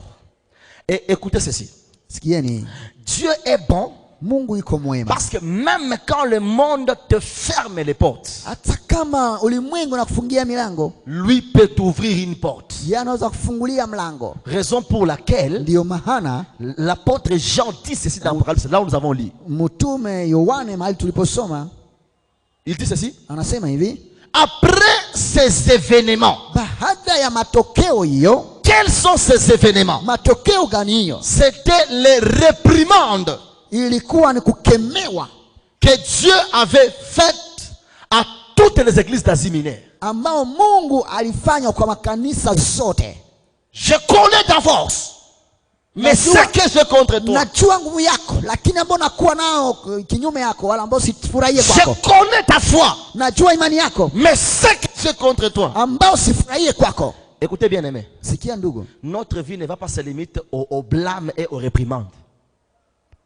Et écoutez ceci. Sikieni. Dieu est bon. Mungu iko mwema. Parce que même quand le monde te ferme les portes, Hata kama ulimwengu nakufungia milango, lui peut t'ouvrir une porte. yeye anaweza kufungulia mlango. Raison pour laquelle Ndio maana l'apôtre Jean dit ceci dans l'Apocalypse, là où nous avons lu. mtume Yohane mahali tuliposoma Il dit ceci. anasema hivi, Après ces événements, baada ya matokeo hiyo. quels sont ces événements? Matokeo gani hiyo? C'était les réprimandes Ilikuwa ni kukemewa que Dieu avait faites à toutes les églises d'Asie mineure. ambao Mungu alifanya kwa makanisa zote. Je connais ta force, mais ce que j'ai contre toi, Najua nguvu yako, lakini ambao nakuwa nao kinyume yako, wala ambao sifurahie je kwako. connais ta foi, Najua imani yako, mais ce que j'ai contre toi. ambao sifurahie kwako. Écoutez bien aimé, Sikia ndugu. notre vie ne va pas se limiter au blâme et aux réprimandes.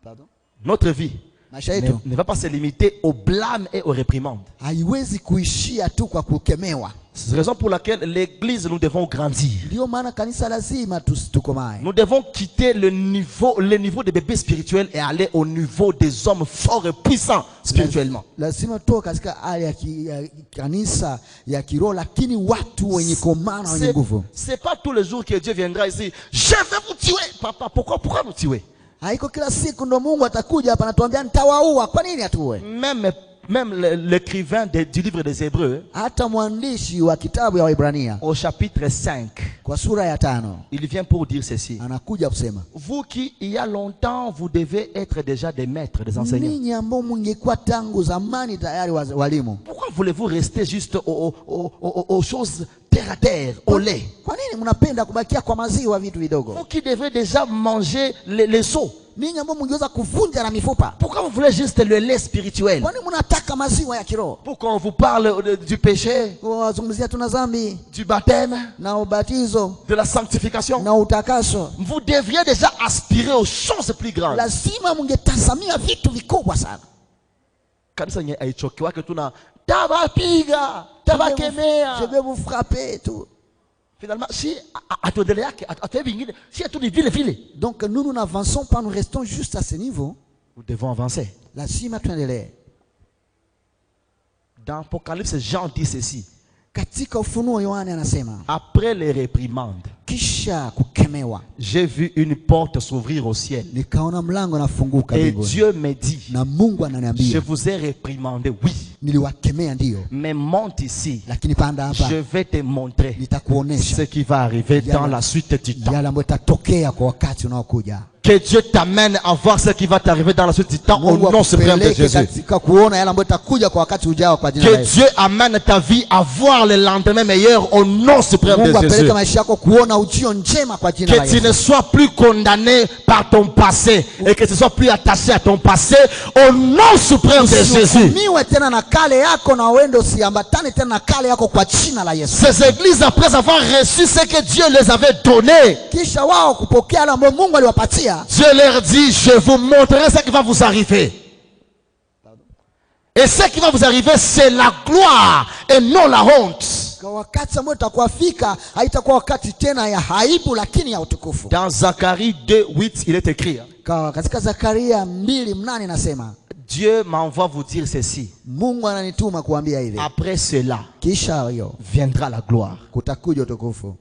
Pardon? Notre vie Maisha yetu ne va pas se limiter au blâme et aux réprimandes. haiwezi kuishia tu kwa kukemewa. C'est la raison pour laquelle l'église, nous devons grandir. Ndio maana kanisa lazima tukomae. Nous devons quitter le niveau des bébés spirituels et aller au niveau des hommes forts et puissants spirituellement. Lazima toka katika hali ya kanisa ya kiroho, lakini watu wenye komana wenye nguvu. C'est pas tous les jours que Dieu viendra ici. Je vais vous tuer. Papa, pourquoi nous tuer? Haiko kila siku ndo Mungu atakuja hapa anatuambia nitawaua. Kwa nini atuwe? Même l'écrivain du livre des Hébreux, hata mwandishi wa kitabu ya Waebrania au chapitre 5, kwa sura ya 5 il vient pour dire ceci. anakuja kusema, vous qui il y a longtemps vous devez être déjà des maîtres, des enseignants. Ninyi ambao mngekuwa tangu zamani tayari walimu. Pourquoi voulez-vous rester juste aux choses terre à terre, au lait? Kwa nini mnapenda kubakia kwa maziwa vitu vidogo? Vous qui devez déjà manger les os. Ninyi ambao mngeweza kuvunja na mifupa. Pourquoi vous voulez juste le lait spirituel? Kwa nini mnataka maziwa ya kiroho? Pourquoi on vous parle du péché, Wazungumzia tuna dhambi du baptême, na ubatizo de la sanctification? na utakaso. Vous devriez déjà aspirer aux choses plus grandes. Lazima mngetazamia vitu vikubwa sana. Kanisa nye aichoki wake tuna tabapiga, tabakemea. Je vais vous frapper tout. Finalement, si atuendelea yake atuwe vingine, si atu ni vile. Donc nous n'avançons pas, nous restons juste à ce niveau. Nous devons avancer. Lazima tuendelee. Dans Apocalypse, Jean dit ceci. Katika Ufunuo Yohane anasema, après les réprimandes, kisha kukemewa, j'ai vu une porte s'ouvrir au ciel. nikaona mlango nafunguka Et mbinguni. Dieu me dit, Na Mungu je ananiambia, vous ai réprimandé, oui, niliwakemea ndio, mais monte ici. lakini panda hapa Je vais te montrer nitakuonesha ce qui va arriver dans la suite du temps. yale ambayo itatokea kwa wakati unaokuja. Que Dieu t'amène à voir ce qui va t'arriver dans la suite du temps au Mungu nom suprême de akupeleke Jésus. katika kuona yale ambayo itakuja kwa wakati ujao kwa jina la Que Yesu. Dieu amène ta vie à voir le lendemain meilleur au nom suprême Mungu de Jésus. apeleke maisha yako kuona ujio njema kwa jina la Que tu ne Yesu. sois plus condamné par ton passé et que tu sois plus attaché à ton passé au nom suprême de Jésus. Usihukumiwe tena na kale yako na uende usiambatane tena na kale yako kwa jina la Yesu. Ces églises, après avoir reçu ce que Dieu les avait donné, Kisha wao kupokea yale ambayo Mungu aliwapatia, Dieu leur dit, je vous montrerai ce qui va vous arriver. Et ce qui va vous arriver, c'est la gloire et non la honte. kwa wakati ambao utakuafika haitakuwa wakati tena ya aibu lakini ya utukufu. Dans Zacharie 2:8, il est écrit, Katika Zakaria 2:8 nasema, Dieu m'envoie vous dire ceci. Mungu ananituma kuambia hivi, Après cela, kisha hiyo viendra la gloire. kutakuja utukufu.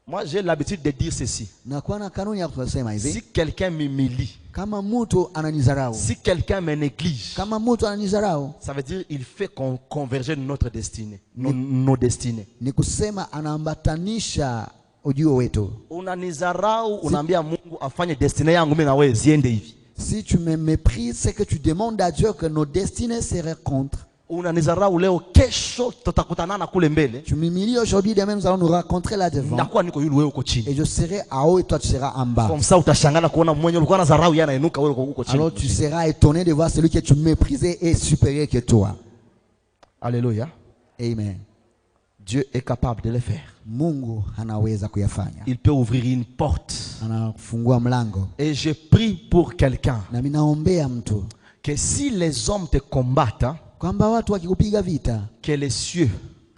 Moi, j'ai l'habitude de dire ceci. Na kwa na kanuni ya kusema hivi, Si quelqu'un m'humilie, kama mtu ananizarau, si quelqu'un me néglige, kama mtu ananizarau, ça veut dire il fait converger notre destinée, nos destinées. ni kusema anaambatanisha ujio wetu. Unanizarau, unaambia Mungu afanye destiny yangu mimi na wewe ziende hivi. Si tu me méprises, c'est que tu demandes à Dieu que nos destinées se rencontrent. Unanizarau leo, kesho tutakutanana kule mbele. Tu m'humilies aujourd'hui, demain nous allons nous rencontrer là devant. Nakuwa niko yule wewe uko chini. Et je serai à haut et toi tu seras en bas. Comme ça utashangana kuona mwenye ulikuwa nazarau yana inuka wewe uko chini. Alors tu seras étonné de voir celui que tu méprisais est supérieur que toi. Alléluia. Amen. Dieu est capable de le faire. Mungu anaweza kuyafanya. Il peut ouvrir une porte. Anafungua mlango. Et je prie pour quelqu'un Na mimi naombea mtu que si les hommes te combattent, kwamba watu wakikupiga vita, que les cieux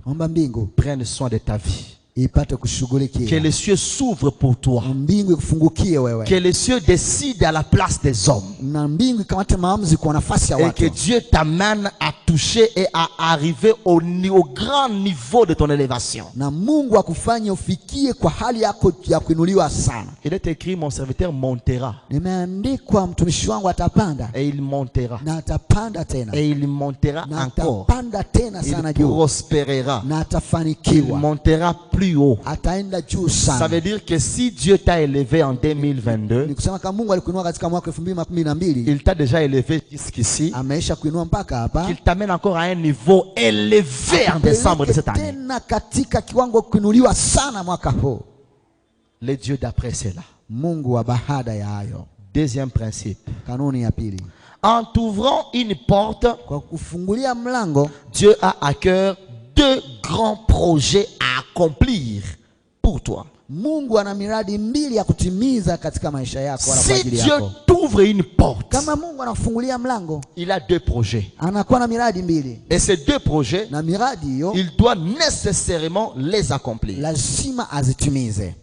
omba mbingu prennent soin de ta vie. ipate kushughulikia. Que les cieux s'ouvrent pour toi. Mbingu ikufungukie wewe. Que les cieux décident à la place des hommes. Na mbingu ikamate maamuzi kwa nafasi ya Et watu. que Dieu t'amène à toucher et à arriver au grand niveau de ton élévation. Na Mungu akufanye ufikie kwa hali yako ya kuinuliwa sana. Il est écrit, mon serviteur montera. Nimeandikwa mtumishi wangu atapanda. Et il montera. Na atapanda tena. Et il montera Na encore. atapanda tena sana Il juu. prospérera. Na Il atafanikiwa. montera plus haut. Ataenda juu Ça sana. veut dire que si Dieu t'a élevé en 2022, Ni kusema kama Mungu alikuinua katika mwaka 2012, il t'a déjà élevé jusqu'ici, ameisha kuinua mpaka hapa. qu'il t'amène encore à un niveau élevé en décembre de cette année. Tena katika kiwango kuinuliwa sana mwaka huu. Le Dieu d'après cela. Mungu wa baada ya hayo. Deuxième principe. Kanuni ya pili. En t'ouvrant une porte, Kwa kufungulia mlango, Dieu a à cœur 2 grands projets à accomplir pour toi. Mungu ana miradi mbili ya kutimiza katika maisha yako wala kwa Si ajili Dieu yako. t'ouvre une porte, Kama Mungu anakufungulia mlango, il a 2 projets. anakuwa na miradi mbili. Et ces 2 projets, Na miradi hiyo il doit nécessairement les accomplir. lazima azitimize.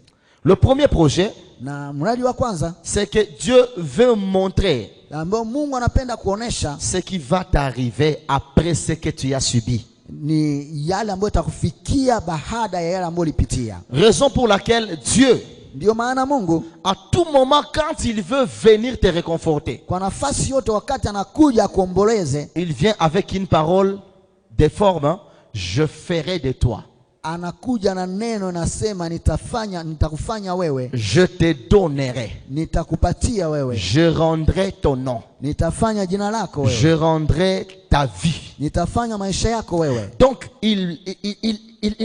Le premier projet, Na mradi wa kwanza c'est que Dieu veut montrer ambao Mungu anapenda kuonesha ce qui va t'arriver après ce que tu as subi. ni yale ambayo itakufikia baada ya yale ambayo ulipitia. Raison pour laquelle Dieu, Ndio maana Mungu à tout moment, quand il veut venir te réconforter, kwa nafasi yote wakati anakuja kuomboleze, il vient avec une parole déforme, je ferai de toi. anakuja na neno nasema nitakufanya wewe, Je te donnerai. nitakupatia wewe, Je rendrai ton nom. nitafanya jina lako wewe, Je rendrai ta vie. nitafanya maisha yako wewe. Donc, il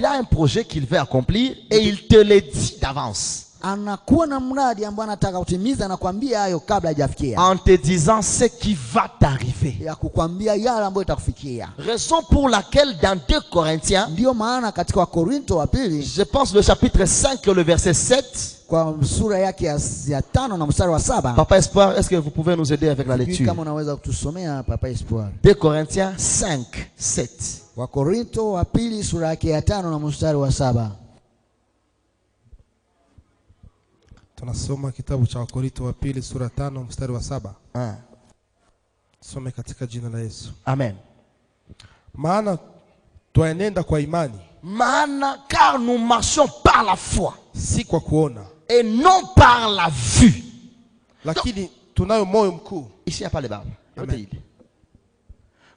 a un projet qu'il veut accomplir et il te le dit d'avance. Anakuwa na mradi ambao anataka kutimiza, anakuambia hayo kabla hajafikia, En te disant ce qui va t'arriver. ya kukwambia yale ambayo itakufikia. Raison pour laquelle dans 2 Corinthiens, Ndio maana katika Wakorinto wa pili je pense le chapitre 5, le verset 7. kwa sura yake ya 5 na mstari wa 7, Papa Espoir, est-ce que vous pouvez nous aider avec la sijui lecture? kama unaweza kutusomea Papa Espoir. 2 Corinthiens 5, 7. Wakorinto wa pili sura yake ya 5 na mstari wa 7. Tunasoma kitabu cha Wakorintho wa pili sura 5 mstari wa 7. Some katika jina la Yesu. Amen. Maana twaenenda kwa imani, Maana, car nous marchons par la foi si kwa kuona, et non par la vue. lakini tunayo moyo mkuu. Ici, il n'y a pas les barbes. Amen.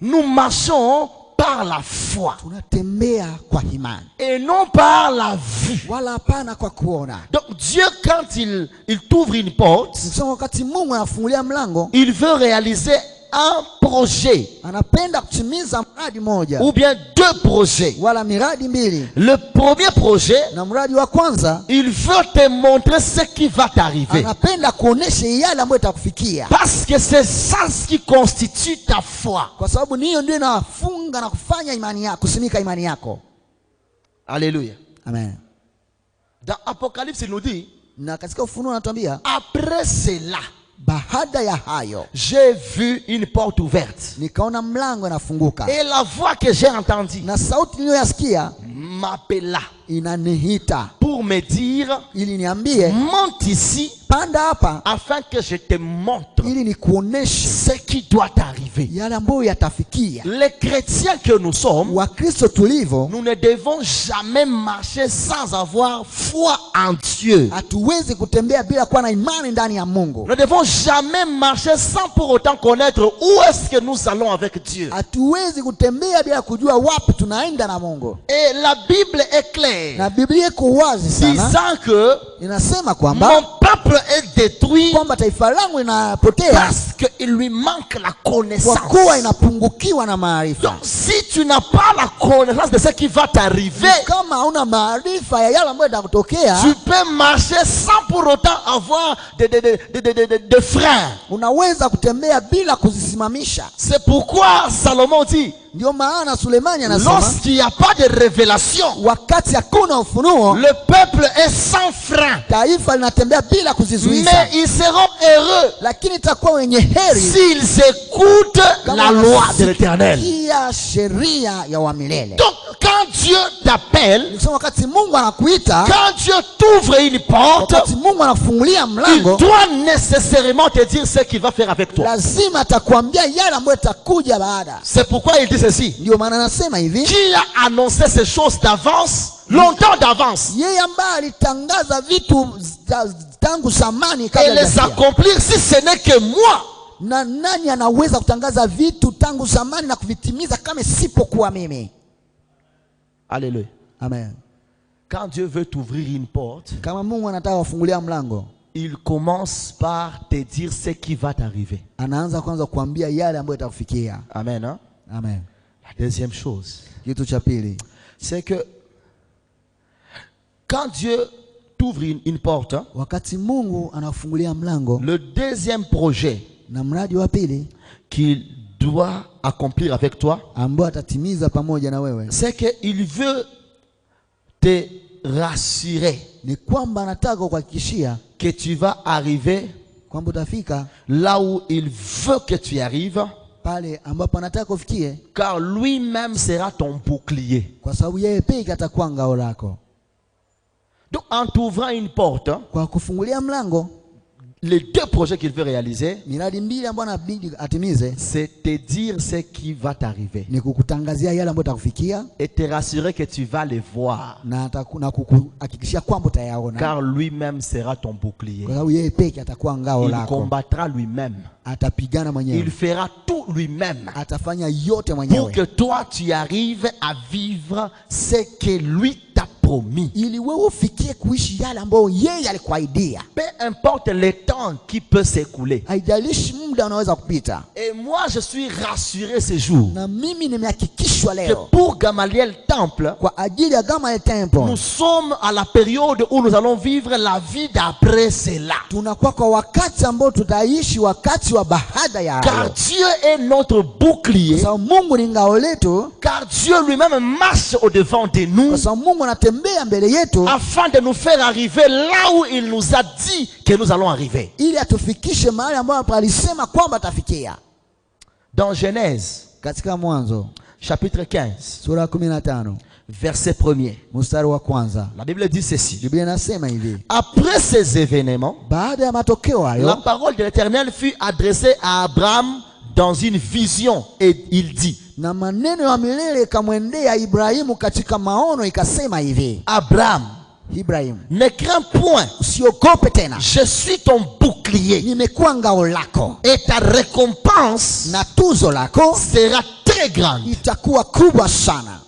Nous marchons par la foi Tunatembea kwa imani et non par la vue. wala hapana kwa kuona. Donc Dieu, quand il t'ouvre une porte, Sasa wakati Mungu anafungulia mlango, il veut réaliser un projet anapenda kutimiza mradi moja ou bien 2 projets. wala miradi mbili. Le premier projet, Na mradi wa kwanza il veut te montrer ce qui va t'arriver. anapenda kuonesha yale ambayo itakufikia, Parce que c'est ça ce qui constitue ta foi. kwa sababu hiyo ndio inafunga na kufanya imani yako, kusimika imani yako. Alléluia. Amen. Dans Apocalypse, il nous dit, Na katika Ufunuo anatuambia après cela, baada ya hayo j'ai vu une porte ouverte. nikaona mlango inafunguka, Et la voix que j'ai entendue na sauti niliyoyasikia m'appela inanihita pour me dire, ili niambie, monte ici panda hapa afin que je te montre ili nikuoneshe ce qui doit t'arriver. yale ambayo yatafikia. Les chrétiens que nous sommes, Wakristo tulivyo, nous ne devons jamais marcher sans avoir foi en Dieu. hatuwezi kutembea bila kuwa na imani ndani ya Mungu. Nous ne devons jamais marcher sans pour autant connaître où est-ce que nous allons avec Dieu. Hatuwezi kutembea bila kujua wapi tunaenda na Mungu. Et la Bible est claire, Na Biblia iko wazi sana, disant que inasema kwamba mon peuple est détruit kwamba taifa langu linapotea parce qu'il lui manque la kwa connaissance. kuwa inapungukiwa na maarifa. Donc, si tu n'as pas la connaissance de ce qui va t'arriver, Kama hauna maarifa ya yale ambayo yatakutokea, tu peux marcher sans pour autant avoir de freins. unaweza kutembea bila kuzisimamisha. C'est pourquoi Salomon dit, Ndio maana Sulemani anasema lorsqu'il n'y a pas de révélation, wakati hakuna ufunuo, le peuple est sans frein. taifa linatembea bila kuzizuiza. Mais ils seront heureux Lakini itakuwa wenye heri s'ils écoutent la loi de l'Éternel. wanasikia sheria ya wa milele. Donc, quand Dieu t'appelle, Nikisema wakati Mungu anakuita, quand Dieu t'ouvre une porte, wakati Mungu anakufungulia il mlango, doit nécessairement te dire ce qu'il va faire avec toi. lazima atakwambia yale ambayo itakuja baada. C'est pourquoi il dit ceci. Ndio maana anasema hivi, Qui a annoncé ces choses d'avance, longtemps d'avance, yeye ambaye alitangaza vitu tangu zamani et kabla les hajafika. accomplir si ce n'est que moi. Na nani anaweza kutangaza vitu tangu zamani na kuvitimiza kama sipokuwa mimi? Alléluia. Amen. Quand Dieu veut t'ouvrir une porte, Kama Mungu anataka kufungulia mlango, il commence par te dire ce qui va t'arriver. anaanza kwanza kuambia yale ambayo itakufikia. Amen. Hein? Amen. La deuxième chose, Kitu cha pili, c'est que quand Dieu t'ouvre une porte, hein, wakati Mungu anakufungulia mlango, le deuxième projet na mradi wa pili qu'il doit accomplir avec toi, ambao atatimiza pamoja na wewe, c'est qu'il veut te rassurer ni kwamba anataka kuhakikishia que tu vas arriver kwamba utafika là où il veut que tu arrives, pale ambapo anataka kufikie, car lui-même sera ton bouclier. kwa sababu yeye pekee atakuwa ngao lako. Donc en t'ouvrant une porte, hein, Kwa kufungulia mlango, les deux projets qu'il veut réaliser, miradi mbili ambayo anabidi atimize c'est te dire ce qui va t'arriver ni kukutangazia yale ambayo atakufikia et te rassurer que tu vas les voir, na kukuhakikishia kwamba utayaona, car lui-même sera ton bouclier. kwa sababu yeye pekee atakuwa ngao Il lako. combattra lui-même. Atapigana Il mwenyewe, fera tout lui-même atafanya yote pour mwenyewe que toi tu arrives à vivre ce que lui t'a promis. ili wewe ufikie kuishi yale ambayo yeye alikuahidia. Peu importe le temps qui peut s'écouler. Haijalishi muda unaweza kupita. Et moi je suis rassuré ce jour Na mimi nimehakikishwa que leo pour Gamaliel Temple, kwa ajili ya Gamaliel Temple, nous sommes à la période où nous allons vivre la vie d'après cela. tunakuwa kwa wakati ambao tutaishi wakati wa baada ya Car hayo. Dieu est notre bouclier. Kwa sababu Mungu ni ngao letu, Car Dieu lui-même marche au-devant de nous kwa sababu Mungu anatembea mbele yetu afin de nous faire arriver là où il nous a dit que nous allons arriver. ili atufikishe mahali ambapo alisema kwamba atafikia. Dans Genèse, Katika Mwanzo chapitre 15, sura ya 15 verset 1er, mstari wa kwanza, la Bible dit ceci. Biblia inasema hivi: Après ces événements, baada ya matokeo la hayo, parole de l'Éternel fut adressée à Abraham dans une vision et il dit: na maneno ya milele ikamwendea Ibrahimu katika maono, ikasema hivi: Abraham, Ibrahimu, ne crains point, usiogope tena, je suis ton bouclier nimekuwa ngao lako, et ta récompense na tuzo lako sera très grande. itakuwa kubwa sana.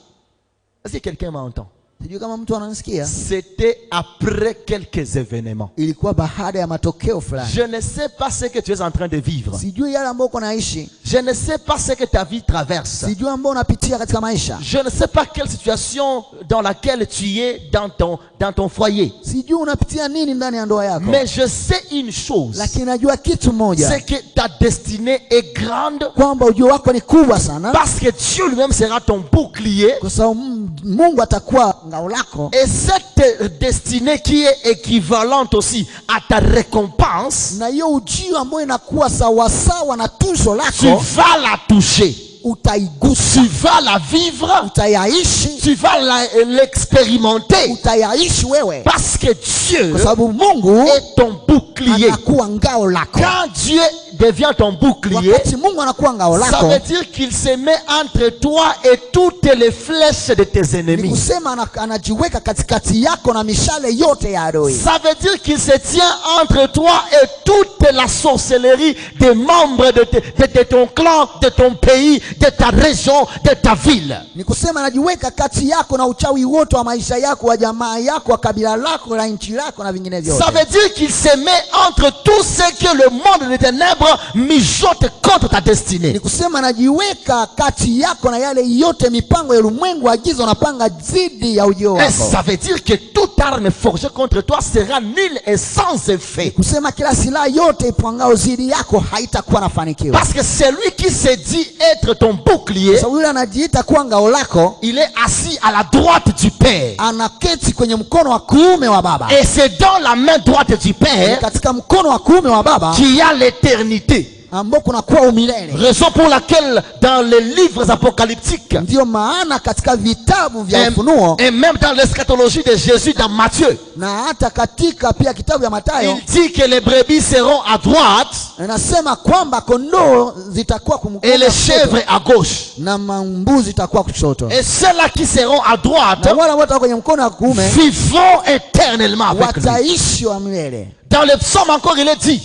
Est-ce que quelqu'un m'entend? Sijui kama mtu ananisikia. C'était après quelques événements. Ilikuwa baada ya matokeo fulani. Je ne sais pas ce que tu es en train de vivre. Sijui yale ambayo uko naishi, Je ne sais pas ce que ta vie traverse. sijui ambayo unapitia katika maisha, Je ne sais pas quelle situation dans laquelle tu es dans ton foyer. sijui unapitia nini ndani ya ndoa yako, Mais je sais une chose, lakini najua kitu moja, c'est que ta destinée est grande kwamba ujio wako ni kubwa sana, parce que Dieu lui-même sera ton bouclier. kwa sababu Mungu atakuwa ngao lako, Et cette destinée qui est équivalente aussi à ta récompense, na hiyo ujio ambayo inakuwa sawasawa na tuzo tu lako, vas la toucher. utaigusa, Tu vas la vivre. utayaishi, Tu vas l'expérimenter. utayaishi wewe, Parce que Dieu kwa sababu Mungu est ton bouclier. anakuwa ngao lako. Quand Dieu devient ton bouclier, wakati Mungu anakuwa ngao ça lako, veut dire qu'il se met entre toi et toutes les flèches de tes ni ennemis. kusema anajiweka katikati yako na mishale yote ya adui. Ça veut dire qu'il se tient entre toi et toute la sorcellerie des membres de ton clan, de ton pays, de ta région, de ta ville. Ni kusema anajiweka kati yako na uchawi wote wa maisha yako, wa jamaa yako, wa kabila lako, la nchi lako na vingine vyote. Ça veut dire qu'il se met entre tout ce que le monde des ténèbres mijote contre ta destinée. Ni kusema anajiweka kati yako na yale yote mipango ya ulimwengu agizo napanga dhidi ya ujio Et wako. ça veut dire que toute arme forgée contre toi sera nulle et sans effet. Kusema kila silaha yote ipangao dhidi yako haitakuwa na fanikio. Parce que celui qui se dit être ton bouclier, Sababu yule anajiita kuwa ngao lako, il est assis à la droite du Père. anaketi kwenye mkono wa kuume wa Baba. Et c'est dans la main droite du Ni Père katika mkono wa kuume wa Baba qu'il y a l'éternité. ambao kunakuwa umilele. Raison pour laquelle dans les livres apocalyptiques Ndiyo maana katika vitabu vya Ufunuo et même dans l'eschatologie de Jésus dans Matthieu, na hata katika pia kitabu ya Mathayo il dit que les brebis seront à droite inasema kwamba kondoo zitakuwa et les kumgonga chèvres à gauche. na mbuzi zitakuwa kushoto, Et ceux-là qui seront à droite na wale ambao watakuwa kwenye mkono wa kuume vivront éternellement avec lui. wataishi wa milele. Dans le psaume encore il est dit,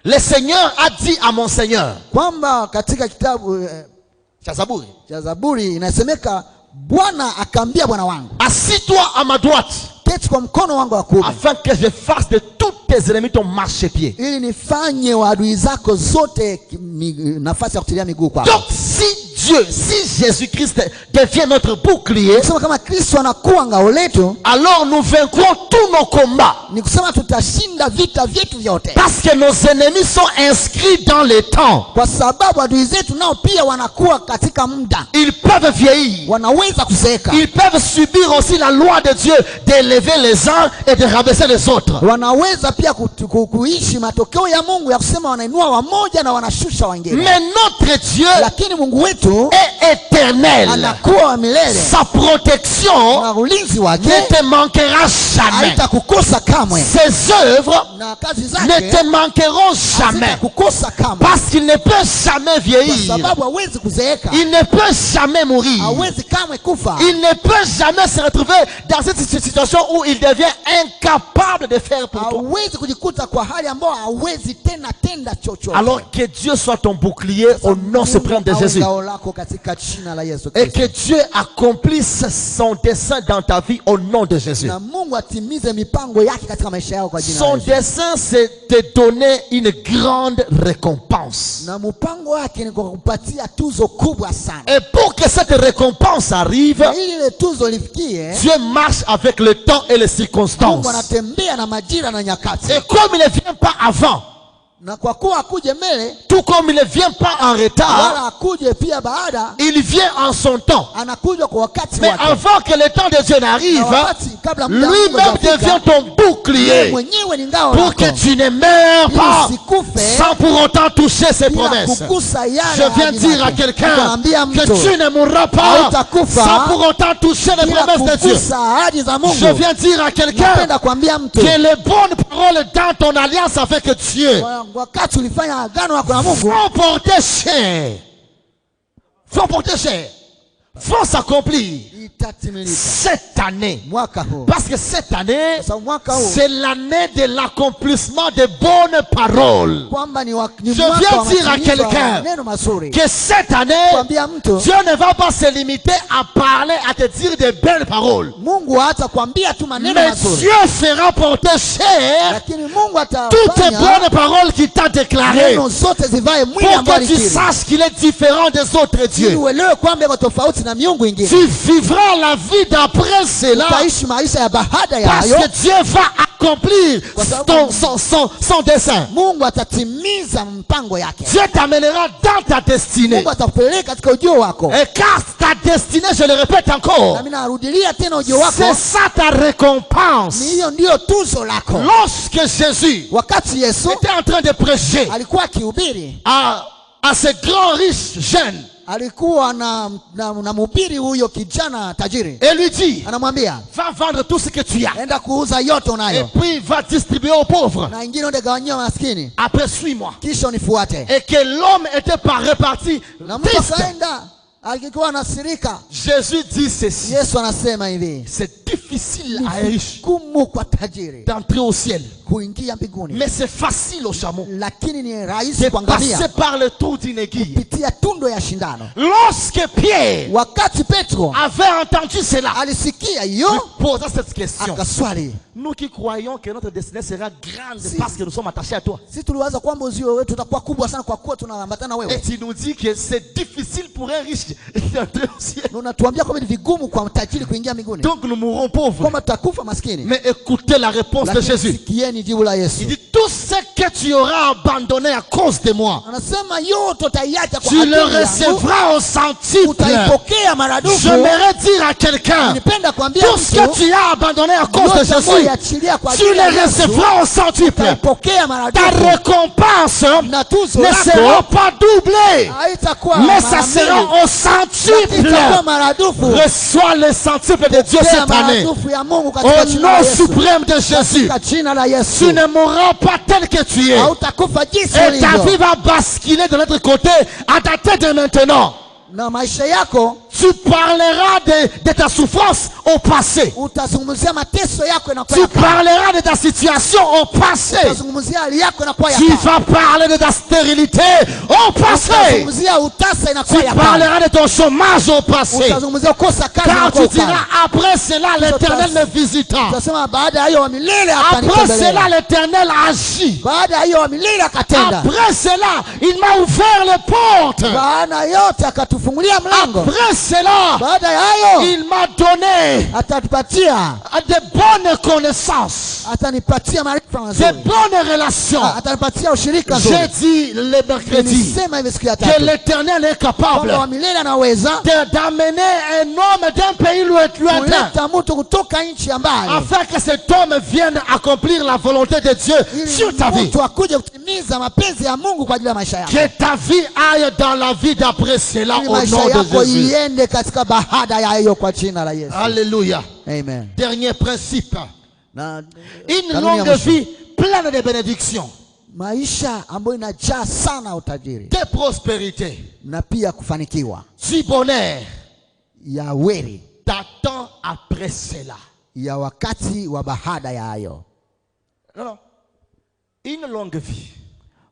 le Seigneur a dit à mon Seigneur, Kwamba katika kitabu cha Zaburi, cha Zaburi inasemeka Bwana akaambia Bwana wangu, assis-toi à ma droite, keti kwa mkono wangu wa kuume, afin que je fasse de tous tes ennemis ton marchepied. ili nifanye waadui zako zote nafasi ya kutilia miguu kwako. Donc si Dieu, si Jésus-Christ devient notre bouclier, Kusema kama Kristo anakuwa ngao letu, alors nous vaincrons tous nos combats. ni kusema tutashinda vita vyetu vyote, Parce que nos ennemis sont inscrits dans les temps. kwa sababu adui zetu nao pia wanakuwa katika muda, Ils peuvent vieillir. wanaweza kuzeeka, Ils peuvent subir aussi la loi de Dieu d'élever les uns et de rabaisser les autres. wanaweza pia kuishi matokeo ya Mungu ya kusema wanainua wamoja na wanashusha wengine. Mais notre Dieu Lakini Mungu wetu est éternel. anakuwa wa milele, Sa protection na ulinzi wake ne te manquera jamais. haitakukosa kamwe, Ses œuvres na kazi ne zake te manqueront jamais. hazitakukosa kamwe, Parce qu'il ne peut jamais kwa vieillir. sababu hawezi kuzeeka, Il ne peut jamais mourir. hawezi kamwe kufa, Il ne peut jamais se retrouver dans cette situation où il devient incapable de faire pour toi. hawezi kujikuta kwa hali ambayo hawezi tena tenda chochote. Alors que Dieu soit ton bouclier au nom suprême de Jésus. Ngao lako katika jina la Yesu Et Kristo. que Dieu accomplisse son dessein dans ta vie au nom de Jésus. Na Mungu atimize mipango yake katika maisha yako kwa jina la Son Yesu. dessein, c'est de donner une grande récompense. Na mpango wake ni kukupatia tuzo kubwa sana. Et pour que cette récompense arrive, Na ili ile tuzo lifikie, Dieu marche avec le temps et les Mungu circonstances. anatembea na majira na nyakati. Et comme il ne vient pas avant, Na kwa kuwa akuje mbele tout comme il ne vient pas en retard, wala akuje pia baada, il vient en son temps. anakuja kwa wakati Mais wake. avant que le temps de Dieu n'arrive, Na wakati kabla muda lui-même Mungu hajafika, devient ton yeye bouclier mwenyewe ni ngao pour lako. que tu ne meurs Ili pas usikufe sans pour autant toucher ses bila promesses. kukusa yale Je viens ahadi dire à zake. quelqu'un Nakwambia que mtu, tu ne mourras pas hautakufa sans pour autant toucher les bila promesses de Dieu. kukusa ahadi za Mungu. Je viens dire à quelqu'un Napenda kuambia mtu, que les bonnes paroles dans ton alliance avec Dieu wakati ulifanya agano lako na Mungu vont porter cher. Vont porter cher. Vont s'accomplir itatimilika cette année. mwaka huu. Parce que cette année, Sasa mwaka huu c'est l'année de l'accomplissement des bonnes paroles. kwamba ni Je mwaka viens wa dire à matimizo ya quelqu'un maneno mazuri. Que cette année, Kuambia mtu, Dieu ne va pas se limiter à parler, à te dire de belles paroles. Mungu hata kuambia tu maneno Mais mazuri, Dieu fera porter cher lakini Mungu toutes les atafanya bonnes paroles qu'il t'a déclarées neno zote zivae mwili pour ambao que tu alikiri, saches qu'il est différent des autres ili dieux. uelewe kwamba iko tofauti na miungu ingine. Tu vivras la vie d'après cela Utaishi maisha ya baada ya parce hayo, que Dieu va accomplir son dessein. Mungu atatimiza mpango yake. Dieu t'amènera dans ta destinée. Mungu atakupeleka katika ujio wako. Et car ta destinée, je le répète encore, Na mimi narudilia tena ujio wako, c'est ça ta récompense. ni hiyo ndio tuzo lako. Lorsque Jésus Wakati Yesu était en train de prêcher alikuwa akihubiri à à ce grand riche jeune alikuwa na mhubiri huyo kijana tajiri. et lui dit, Anamwambia, va vendre tout ce que tu as enda kuuza yote et unayo puis va distribuer aux pauvres. na ingine ndegawanyia maskini, Après, suis-moi. kisha unifuate. Et que l'homme était pas réparti. Na mtu Triste. akaenda alikuwa anasirika. Jésus dit ceci. Yesu anasema hivi, C'est difficile à un riche gumu kwa tajiri d'entrer au ciel. kuingia mbinguni, Mais c'est facile au chameau lakini ni de rahisi kwa ngamia passer par le trou d'une aiguille. kupitia tundu ya shindano. Lorsque Pierre Wakati Petro avait entendu cela, alisikia lui hiyo, posa cette question. akaswali, Nous qui croyons que notre destinée sera grande Si. parce que nous sommes attachés à toi. si tuliwaza kwamba uzio wetu utakuwa kubwa sana kwa kuwa tunaambatana na Et wewe, tu nous dis que c'est difficile pour un riche d'entrer au ciel. na unatuambia kwamba ni vigumu kwa tajiri kuingia mbinguni, Donc nous mourrons pauvres. kwamba tutakufa maskini. Mais écoutez la réponse de Lakini Jésus. sikieni jibu la Il Yesu. dit, tout ce que tu auras abandonné à cause de moi, Anasema yote utaiacha kwa tu le ajili yangu, recevras au centuple. utaipokea maradufu. J'aimerais dire à quelqu'un, Nipenda kuambia tout ce que mtu, tu as abandonné à cause de yote ambayo Jésus, uliachilia kwa tu ajili ya le Yesu, recevras au centuple. utaipokea Ta maradufu, récompense na tuzo ne sera lako pas doublée, haitakuwa mais ça mara sera mbili, au centuple. itakuwa maradufu. Reçois le centuple de Dieu Pokea cette année. maradufu ya Mungu katika Au jina la nom Yesu. suprême de Jésus, Katika jina la tu Yesu. ne mourras pas tel que tu es. Hautakufa jinsi Et ta vie ulivyo, va basculer de l'autre côté à dater de maintenant. na maisha yako Tu parleras de ta souffrance au passé. utazungumzia mateso yako Tu yanakuwa ya kale. parleras de ta situation au passé. Utazungumzia hali yako inakuwa ya Tu kale. vas parler de ta stérilité au passé. Utazungumzia utasa Tu inakuwa ya kale. parleras de ton chômage au passé. Utazungumzia kukosa kazi Car inakuwa tu ya kale. diras, après cela, l'Éternel me visita. Utasema baada ya hiyo wa milele Après akanitembelea. cela, l'Éternel agit. Baada ya hiyo wa milele akatenda. Après cela, il m'a ouvert les portes. Baada yote akatufungulia mlango. Après cela, Baada ya hayo il m'a donné atatupatia, de bonnes connaissances, atanipatia maarifa de mazuri, bonnes relations. atanipatia ushirika J'ai nzuri. dit le mercredi Nilisema hivi siku ya que tatu l'Éternel est capable kwamba wa milele anaweza d'amener un homme d'un pays lointain kuleta mtu kutoka nchi ya mbali afin que cet homme vienne accomplir la volonté de Dieu sur ta ili vie. mtu akuje kutimiza mapenzi ya Mungu kwa ajili ya maisha yako, Que ta vie aille dans la vie d'après cela ili au maisha nom yako de Jésus. iende katika baada ya hiyo kwa jina la Yesu. Alléluia. Amen. Dernier principe. Na Une kanuni ya longue mwisho. vie pleine de bénédictions, Maisha ambayo inajaa sana utajiri de prospérité, na pia kufanikiwa du bonheur ya weri t'attend après cela. ya wakati wa baada ya hayo. Non, non. Une longue vie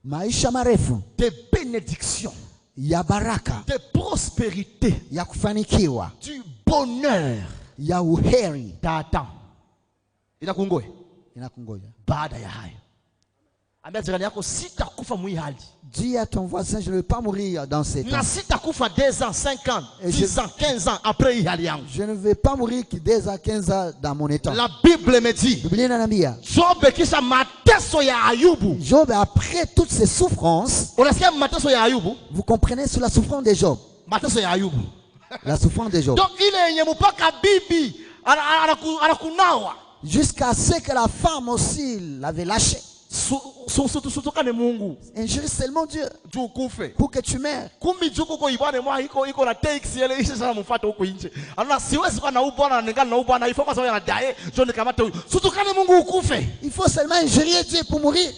Maisha marefu de bénédictions, ya baraka, de prospérité, ya kufanikiwa, du bonheur ya uheri t'attend. Inakungoe inakungoja. baada ya hayo. Ambia jirani yako, sitakufa mwi hali. Dis à ton voisin, je ne vais pas mourir dans ces temps. Na sitakufa 2 ans, 5 ans, Et 10 ans, 15 ans après hii hali yangu. Je ne vais pas mourir que 2 à 15 ans dans mon état. La Bible me dit, Biblia inaniambia Job kisha mateso ya Ayubu. Job, après toutes ces souffrances, Unasikia mateso ya Ayubu? vous comprenez sur la souffrance de Job. Mateso ya Ayubu. La souffrance de Job. Donc ile yenye mpaka bibi anakunawa. Jusqu'à ce que la femme aussi l'avait lâché. Sutukane Mungu. Injure seulement Dieu Juu kufe. pour que tu meurs. Kumbi juko kwa ibane mwa iko na takes ile ishe sana mfuate huko nje. Ana siwezi kwa na ubwana ningana na ubwana ifo kwa sababu anadai. Jo nikamata huyu. Sutukane Mungu ukufe. Il faut seulement injurier Dieu pour mourir.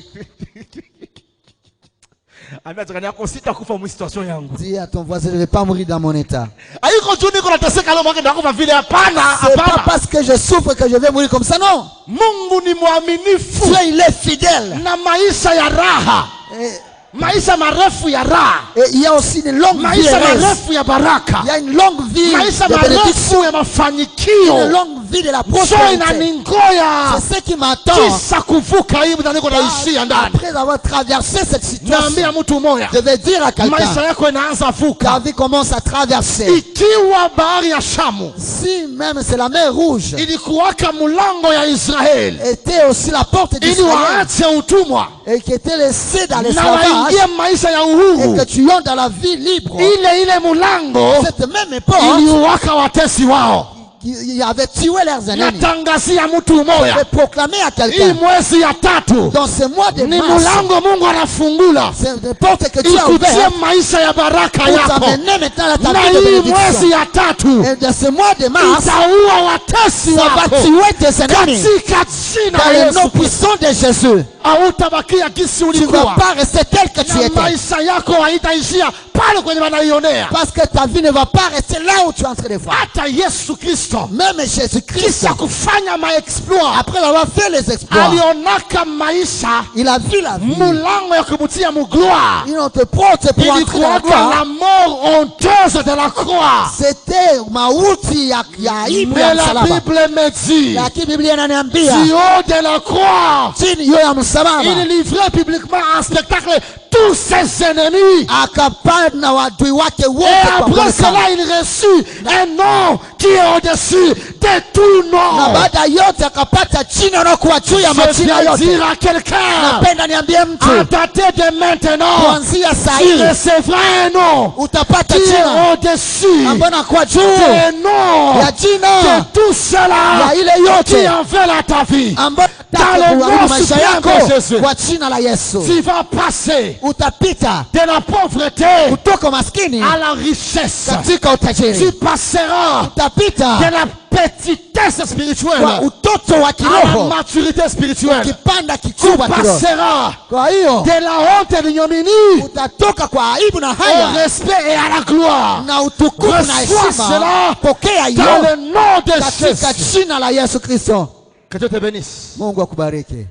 Ambia jirani yako, sitakufa mwi situation yangu. Dis à ton voisin, je ne vais pas mourir dans mon état. Haiko juu niko nateseka leo mwaka ndakufa vile, hapana, C'est pas hapana. parce que je souffre que je vais mourir comme ça, non. Mungu ni mwaminifu Dieu, il est fidèle. na maisha ya raha. Et, Maisha marefu ya raha. et il y a aussi une longue vie Maisha heureuse. marefu ya baraka. Il y a une longue vie Maisha de bénédiction. marefu ya mafanikio. Une longue vie de la Njoo prospérité. inaningoya C'est ce qui m'attend. kisha kuvuka hii mtani niko naishia ndani. Après avoir traversé cette situation, Naambia mtu moya, je vais dire à maisha quelqu'un, yako inaanza ta vuka. vie commence à traverser. Ikiwa bahari ya Shamu Si même c'est la mer rouge, ilikuwaka mlango ya Israeli était aussi la porte ili d'Israël waache utumwa et qui était laissée dans na l'esclavage waingie maisha ya et uhuru, que tu entres dans la vie libre, ile mulango cette même époque iliwaka watesi wao. qui avaient tué leurs ennemis. natangazia mtu mmoja Et proclamer à hii quelqu'un, mwezi ya tatu dans ce mois de ni mars, mlango Mungu anafungula c'est une porte que tu as ikutie ouverte maisha ya baraka pour yako, t'amener maintenant à ta na vie de hii mwezi bénédiction. ya tatu Et dans ce mois de mars, itaua watesi ça va wako tuer tes ennemis. katika jina Dans la le Yesu nom Kristo. puissant de Jésus, Hautabakia gisi tu ne vas ulikuwa pas rester tel que tu na étais. maisha yako haitaishia pale kwenye wanaionea. Parce que ta vie ne va pas rester là où tu es en train de voir. Hata Yesu Kristo Même Jésus-Christ, kisha kufanya maexploit après avoir fait les exploits, alionaka maisha il a vu la vie. mulango ya kumutia mugloire. Une autre porte pour entrer dans la Ilikuwaka gloire. la mort honteuse de la croix. C'était mauti ya aibu ya Mais la msalaba. Bible me dit, Lakini Biblia inaniambia du haut de la croix, chini hiyo ya msalaba il livrait publiquement en spectacle tous ses ennemis. akapanda na wadui wake Et wote kwa après kuonekana. cela, il reçut un nom qui est au-dessus de tout Na nom. baada ya yote akapata jina anakuwa juu ya Je majina viens yote. dire à quelqu'un, Napenda niambie à mtu, dater de maintenant, kuanzia saa tu hii recevras un nom utapata qui est jina au-dessus ambayo nakuwa juu des noms ya de jina tout cela ya ile qui yote en veulent à ta vie. ambayo Dans nataka le kuharibu nom maisha suprême yako de Jésus. kwa jina la Yesu. Tu vas passer Utapita de la pauvreté kutoka maskini à la richesse. katika utajiri. Tu passeras Utapita de la petitesse kwa spirituelle utoto wa à la kiroho maturité spirituelle. ukipanda Tu kikubwa kiroho. passeras Kwa hiyo de la honte et de l'ignominie utatoka kwa aibu na au haya respect et à la gloire. na utukufu na Reçois heshima. cela Pokea dans hiyo le nom de katika Jésus. jina la Yesu Kristo. Que Dieu te bénisse. Mungu akubariki.